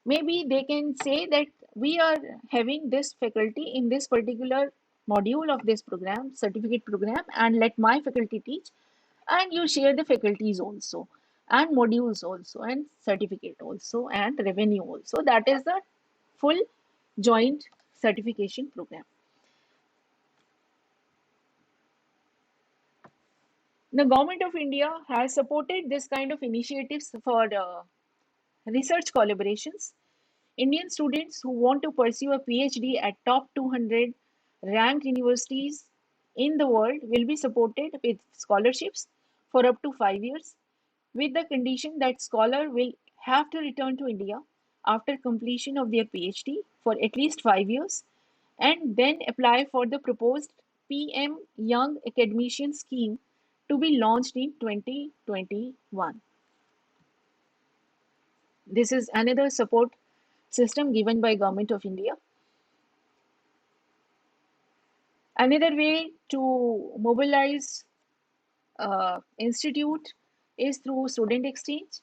maybe they can say that we are having this faculty in this particular module of this program, certificate program, and let my faculty teach, and you share the faculties also, and modules also, and certificate also, and revenue also. That is the full joint certification program. The government of India has supported this kind of initiatives for research collaborations. Indian students who want to pursue a PhD at top 200 ranked universities in the world will be supported with scholarships for up to 5 years, with the condition that scholar will have to return to India after completion of their PhD for at least 5 years and then apply for the proposed PM Young Academician Scheme to be launched in 2021. This is another support system given by Government of India. Another way to mobilize institute is through student exchange.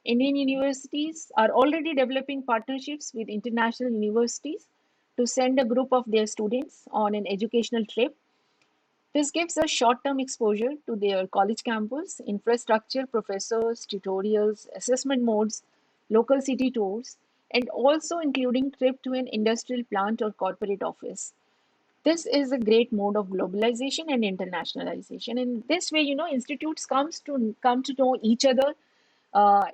Indian universities are already developing partnerships with international universities to send a group of their students on an educational trip. This gives a short-term exposure to their college campus, infrastructure, professors, tutorials, assessment modes, local city tours, and also including trip to an industrial plant or corporate office. This is a great mode of globalization and internationalization. In this way, institutes come to know each other.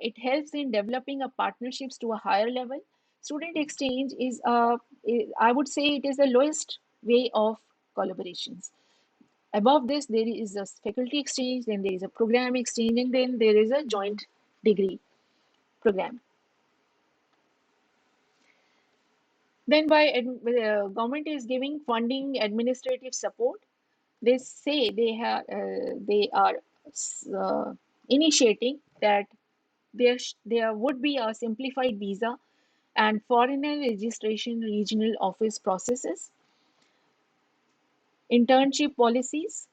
It helps in developing a partnerships to a higher level. Student exchange I would say, it is the lowest way of collaborations. Above this, there is a faculty exchange, then there is a program exchange, and then there is a joint degree program. Then government is giving funding, administrative support. They say they are initiating that there would be a simplified visa and foreigner registration regional office processes, internship policies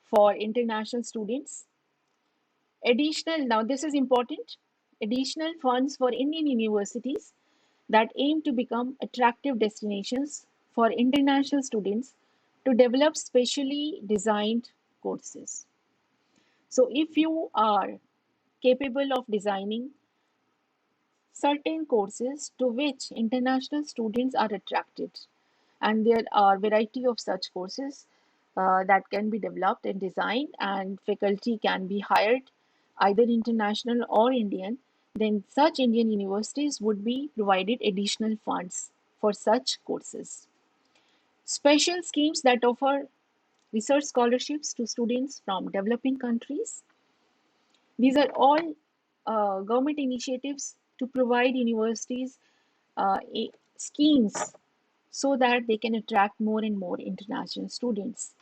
for international students, additional, now this is important, additional funds for Indian universities that aim to become attractive destinations for international students to develop specially designed courses. So if you are capable of designing certain courses to which international students are attracted, and there are variety of such courses that can be developed and designed, and faculty can be hired, either international or Indian, then such Indian universities would be provided additional funds for such courses. Special schemes that offer research scholarships to students from developing countries. These are all government initiatives to provide universities schemes so that they can attract more and more international students.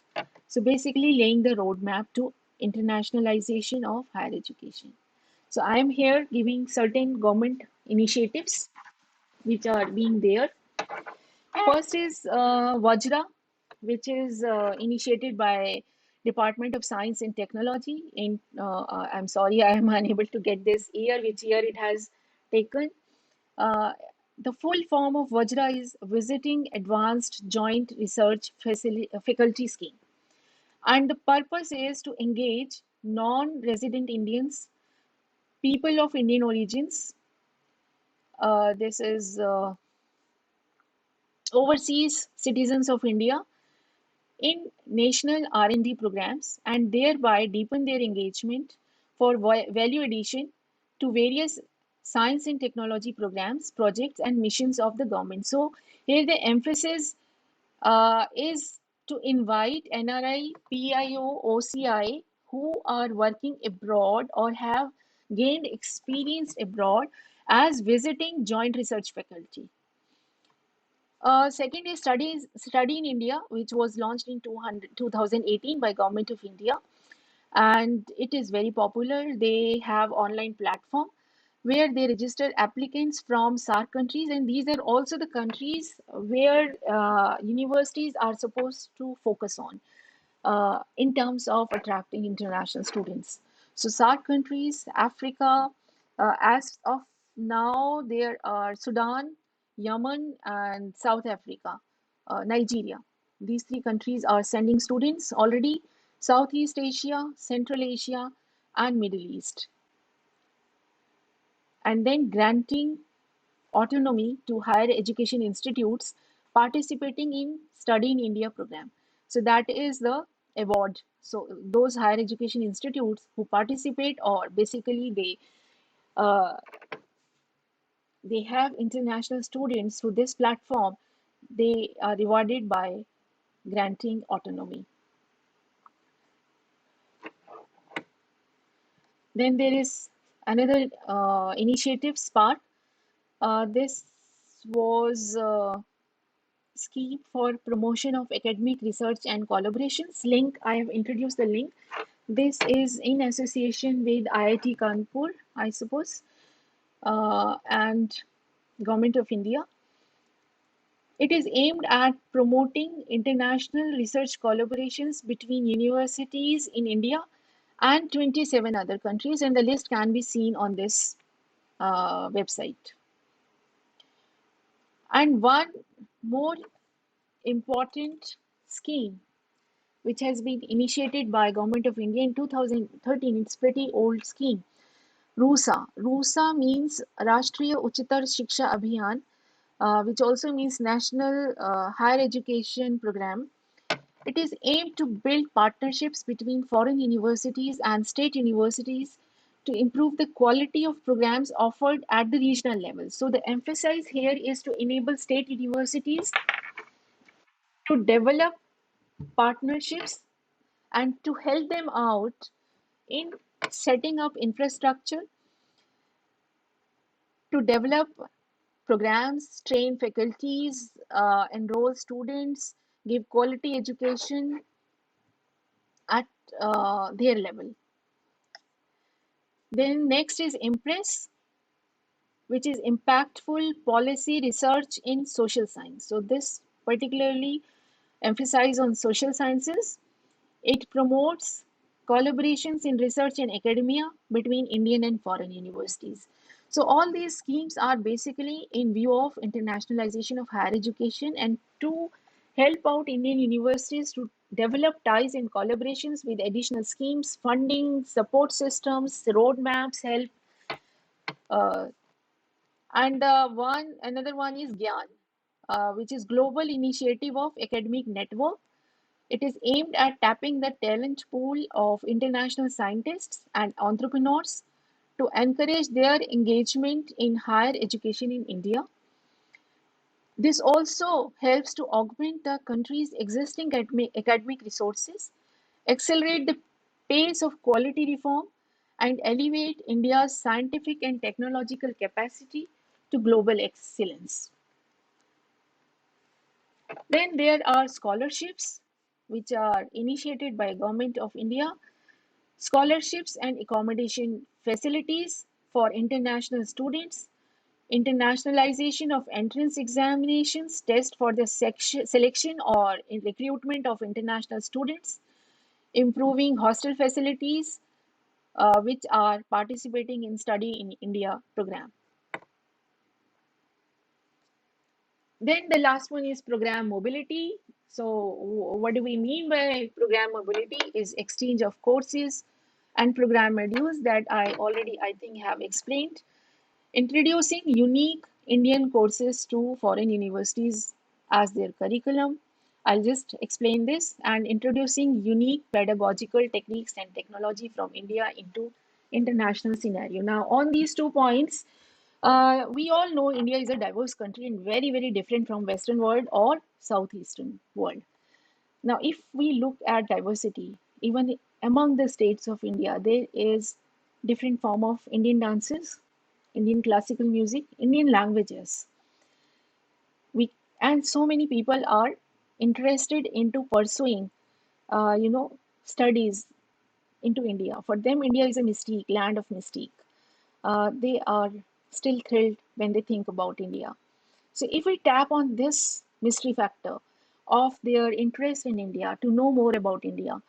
So basically laying the roadmap to internationalization of higher education. So I am here giving certain government initiatives which are being there. First is Vajra, which is initiated by Department of Science and Technology. I'm sorry, I am unable to get this year, which year it has taken. Uh, the full form of Vajra is Visiting Advanced Joint Research Faculty Scheme. And the purpose is to engage non-resident Indians, people of Indian origins. This is overseas citizens of India in national R&D programs and thereby deepen their engagement for value addition to various science and technology programs, projects, and missions of the government. So here the emphasis is to invite NRI, PIO, OCI who are working abroad or have gained experience abroad as visiting joint research faculty. Second is Study in India, which was launched in 2018 by Government of India, and it is very popular. They have online platform where they register applicants from SAARC countries, and these are also the countries where universities are supposed to focus on in terms of attracting international students. So SAARC countries, Africa, as of now, there are Sudan, Yemen, and South Africa, Nigeria. These three countries are sending students already. Southeast Asia, Central Asia, and Middle East. And then granting autonomy to higher education institutes participating in Study in India program. So that is the award. So those higher education institutes who participate, or basically uh, they have international students through this platform, they are rewarded by granting autonomy. Then there is another initiative, Spark. This was scheme for promotion of academic research and collaborations. Link, I have introduced the link. This is in association with IIT Kanpur, I suppose, and Government of India. It is aimed at promoting international research collaborations between universities in India and 27 other countries, and the list can be seen on this website. And one more important scheme which has been initiated by Government of India in 2013. It's pretty old scheme. RUSA. RUSA means Rashtriya Uchitar Shiksha Abhiyan, which also means National Higher Education Program. It is aimed to build partnerships between foreign universities and state universities to improve the quality of programs offered at the regional level. So the emphasis here is to enable state universities to develop partnerships and to help them out in setting up infrastructure to develop programs, train faculties, enroll students, give quality education at their level. Then next is Impress, which is impactful policy research in social science. So this particularly emphasize on social sciences. It promotes collaborations in research and academia between Indian and foreign universities. So all these schemes are basically in view of internationalization of higher education and to help out Indian universities to develop ties and collaborations with additional schemes, funding, support systems, roadmaps, help. Uh, and another one is GYAN, which is Global Initiative of Academic Network. It is aimed at tapping the talent pool of international scientists and entrepreneurs to encourage their engagement in higher education in India. This also helps to augment the country's existing academic resources, accelerate the pace of quality reform, and elevate India's scientific and technological capacity to global excellence. Then there are scholarships which are initiated by Government of India, scholarships and accommodation facilities for international students, internationalization of entrance examinations, test for the selection or in recruitment of international students, improving hostel facilities which are participating in Study in India program. Then the last one is program mobility. So what do we mean by program mobility? Is exchange of courses and program modules that I already, I think, have explained. Introducing unique Indian courses to foreign universities as their curriculum. I'll just explain this. And introducing unique pedagogical techniques and technology from India into international scenario. Now, on these 2 points, we all know India is a diverse country and very, very different from Western world or Southeastern world. Now, if we look at diversity, even among the states of India, there is different form of Indian dances, Indian classical music, Indian languages. We and so many people are interested into pursuing, studies into India. For them, India is a mystique, land of mystique. They are still thrilled when they think about India. So, if we tap on this mystery factor of their interest in India to know more about India,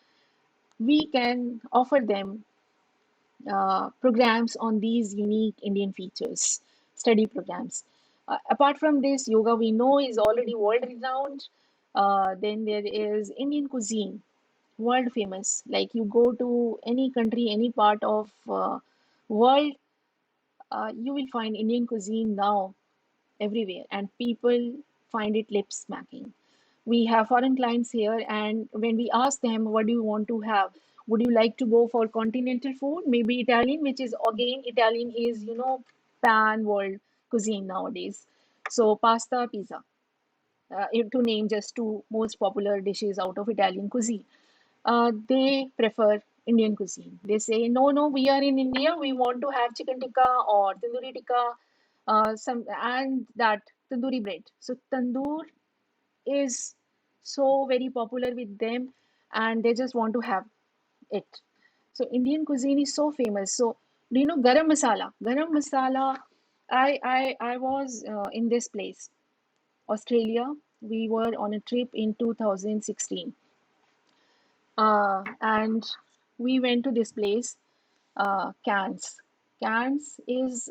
we can offer them programs on these unique Indian features, study programs. Apart from this, yoga we know is already world renowned. Then there is Indian cuisine, world famous. Like you go to any country, any part of world, you will find Indian cuisine now everywhere, and people find it lip smacking. We have foreign clients here, and when we ask them, what do you want to have? Would you like to go for continental food? Maybe Italian, which is again, Italian is, pan world cuisine nowadays. So, pasta, pizza, to name just two most popular dishes out of Italian cuisine. They prefer Indian cuisine. They say, no, no, we are in India. We want to have chicken tikka or tandoori tikka, and that tandoori bread. So tandoor is so very popular with them, and they just want to have it. So Indian cuisine is so famous. So do you know garam masala? Garam masala. I was in this place, Australia. We were on a trip in 2016, and we went to this place, Cairns. Cairns is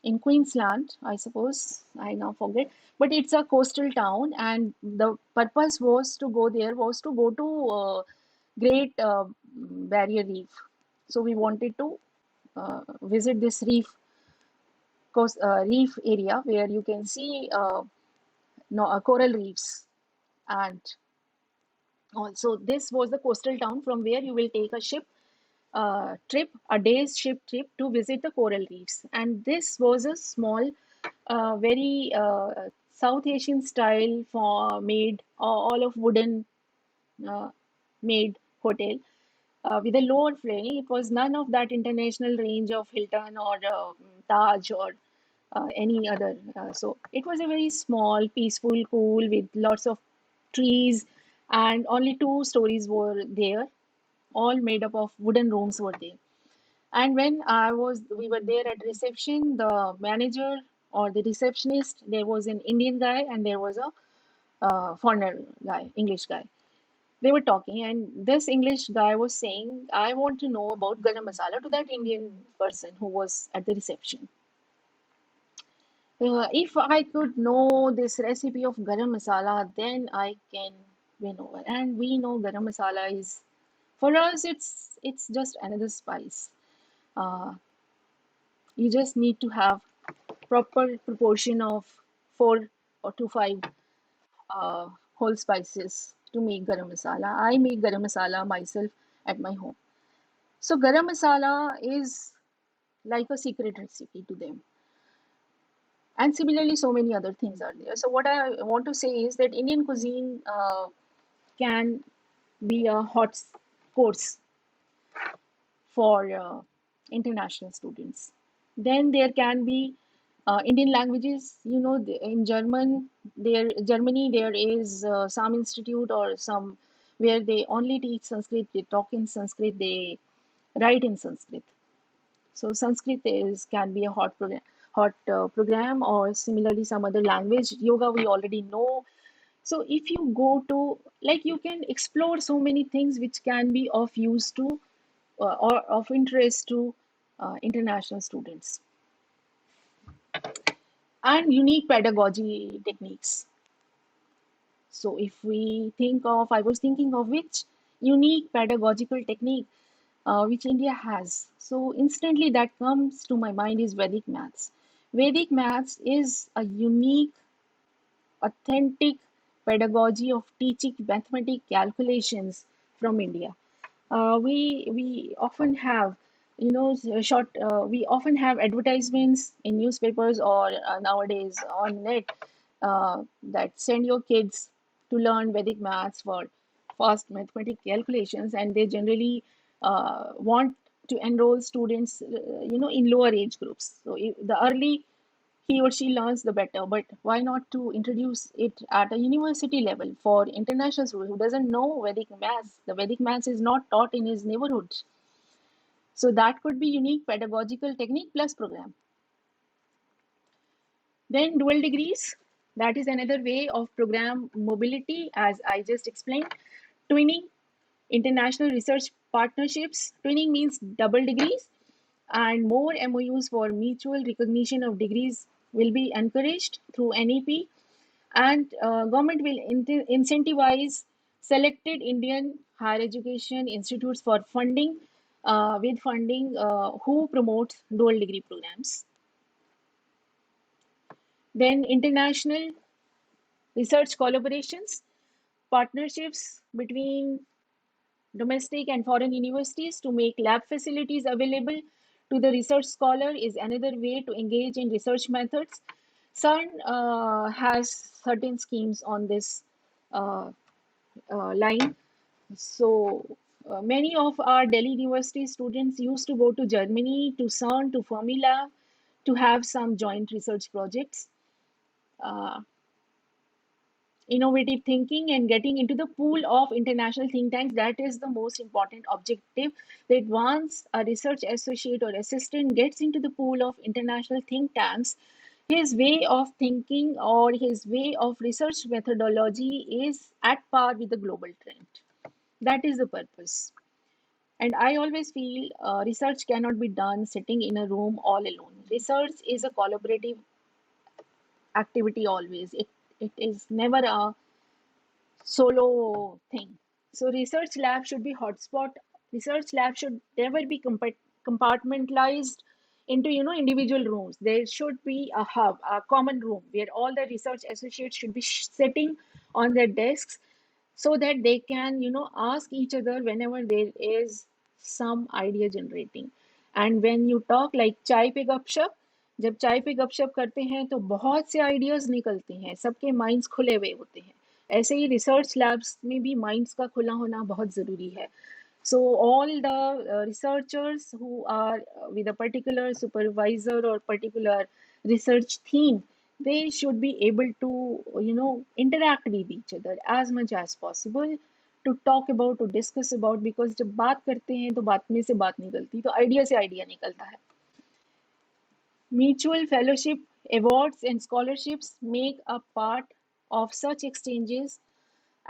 in Queensland, I suppose. I now forget, but it's a coastal town, and the purpose was to go there was to go to Great Barrier Reef. So we wanted to visit this reef area where you can see no, coral reefs, and also this was the coastal town from where you will take a ship trip, a day's ship trip to visit the coral reefs. And this was a small, very South Asian style for made all of wooden uh, made hotel with a lower floor. It was none of that international range of Hilton or Taj or any other. So it was a very small, peaceful, cool with lots of trees, and only two stories were there, all made up of wooden rooms were there. And when we were there at reception, the manager or the receptionist, there was an Indian guy and there was a foreigner guy, English guy. They were talking, and this English guy was saying, I want to know about garam masala to that Indian person who was at the reception. If I could know this recipe of garam masala, then I can win over. And we know garam masala is, for us, it's just another spice. Uh, you just need to have proper proportion of 4 or 5 uh, whole spices to make garam masala. I make garam masala myself at my home. So garam masala is like a secret recipe to them. And similarly, so many other things are there. So what I want to say is that Indian cuisine can be a course for international students. Then there can be Indian languages, in Germany, there is some institute or some where they only teach Sanskrit, they talk in Sanskrit, they write in Sanskrit. So Sanskrit is can be a hot program, or similarly some other language. Yoga we already know. So if you go to, like, you can explore so many things which can be of use to or of interest to international students, and unique pedagogy techniques. So if we think of, I was thinking of which unique pedagogical technique which India has. So instantly that comes to my mind is Vedic maths. Vedic maths is a unique, authentic pedagogy of teaching mathematical calculations from India. We often have, short. We often have advertisements in newspapers or nowadays on net that send your kids to learn Vedic maths for fast mathematical calculations, and they generally want to enroll students, in lower age groups. So the early he or she learns, the better. But why not to introduce it at a university level for international student who doesn't know Vedic maths? The Vedic maths is not taught in his neighborhood. So that could be unique pedagogical technique plus program. Then dual degrees, that is another way of program mobility, as I just explained. Twinning, international research partnerships. Twinning means double degrees, and more MOUs for mutual recognition of degrees will be encouraged through NEP, and government will incentivize selected Indian higher education institutes for funding with funding who promote dual degree programs. Then international research collaborations, partnerships between domestic and foreign universities to make lab facilities available to the research scholar is another way to engage in research methods. CERN has certain schemes on this uh, line. So many of our Delhi University students used to go to Germany, to CERN, to Fermilab to have some joint research projects. Uh, Innovative thinking and getting into the pool of international think tanks, that is the most important objective, that once a research associate or assistant gets into the pool of international think tanks, his way of thinking or his way of research methodology is at par with the global trend. That is the purpose. And I always feel research cannot be done sitting in a room all alone. Research is a collaborative activity always. It is never a solo thing. So research lab should be hotspot. Research lab should never be compartmentalized into individual rooms. There should be a hub, a common room where all the research associates should be sitting on their desks, so that they can ask each other whenever there is some idea generating. And when you talk like चाय पे गपशप, जब चाय पे गपशप करते हैं तो बहुत से आइडियाज निकलते हैं, सबके माइंड्स खुले हुए होते हैं. ऐसे ही रिसर्च लैब्स में भी माइंड्स का खुला होना बहुत ज़रूरी है. So all the researchers who are with a particular supervisor or particular research theme, they should be able to interact with each other as much as possible, to talk about, to discuss about, because जब बात करते हैं तो बात में से बात निकलती, तो आइडिया से आइडिया निकलता है. Mutual fellowship awards and scholarships make a part of such exchanges,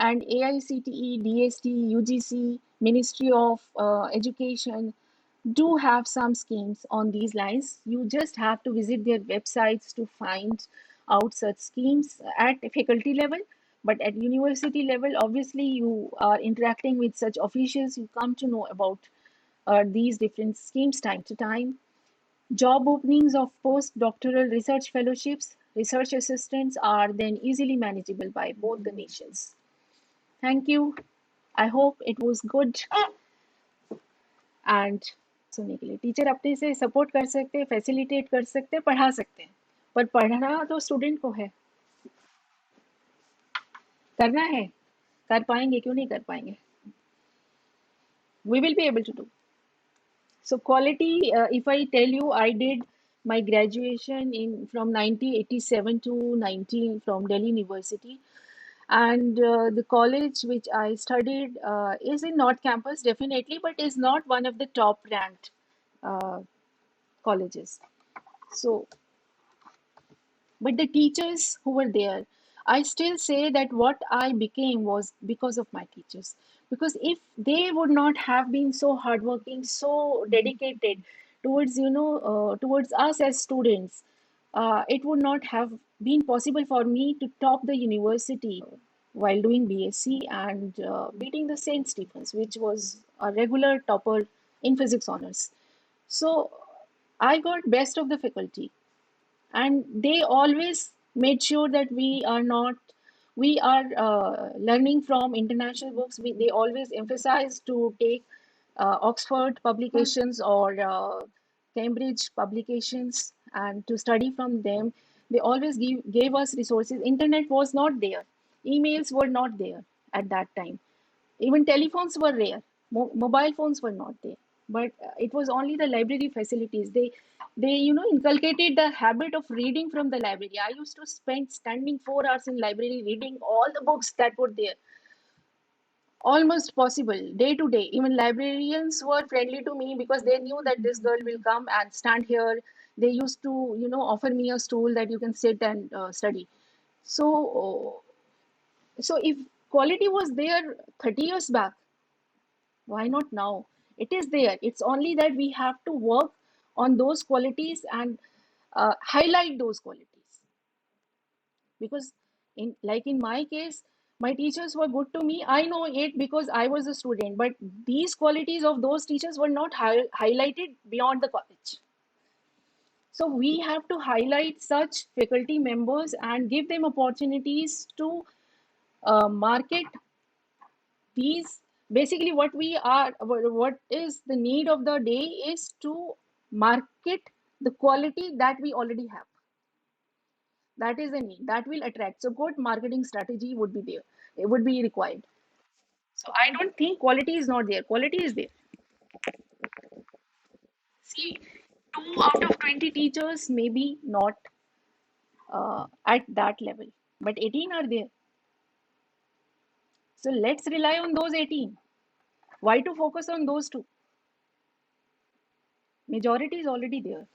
and AICTE, DST, UGC, Ministry of Education do have some schemes on these lines. You just have to visit their websites to find out such schemes at faculty level. But at university level, obviously, you are interacting with such officials, you come to know about these different schemes time to time. Job openings of postdoctoral research fellowships, research assistants are then easily manageable by both the nations. Thank you. I hope it was good. And सुनने के लिए teacher अपने से support कर सकते हैं, facilitate कर सकते हैं, पढ़ा सकते हैं, पर पढ़ना तो स्टूडेंट को है, करना है, कर पाएंगे, क्यों नहीं कर पाएंगे. We will be able to do. So quality, if I tell you, I did my graduation in from 1987 to 19 from Delhi University. And the college which I studied is in North Campus, definitely, but is not one of the top ranked uh, colleges. So, but the teachers who were there, I still say that what I became was because of my teachers. Because if they would not have been so hardworking, so dedicated towards, towards us as students, it would not have been possible for me to top the university while doing BSc and beating the St. Stephen's, which was a regular topper in physics honors. So I got best of the faculty, and they always made sure that we are learning from international books. They always emphasize to take Oxford publications or Cambridge publications and to study from them. They always gave us resources. Internet was not there, emails were not there at that time, even telephones were rare. Mobile phones were not there, but it was only the library facilities. They inculcated the habit of reading from the library. I used to spend standing 4 hours in library reading all the books that were there, almost possible day to day. Even librarians were friendly to me because they knew that this girl will come and stand here. They used to offer me a stool that you can sit and study. So so if quality was there 30 years back, why not now? It is there. It's only that we have to work on those qualities and highlight those qualities. Because in my case, my teachers were good to me. I know it because I was a student, but these qualities of those teachers were not highlighted beyond the college. So we have to highlight such faculty members and give them opportunities to market these. Basically what we are what is the need of the day is to market the quality that we already have. That is the need that will attract. So good marketing strategy would be there, it would be required. So I don't think quality is not there, quality is there. See, 2 out of 20 teachers maybe not at that level, but 18 are there. So let's rely on those 18. Why to focus on those two? Majority is already there.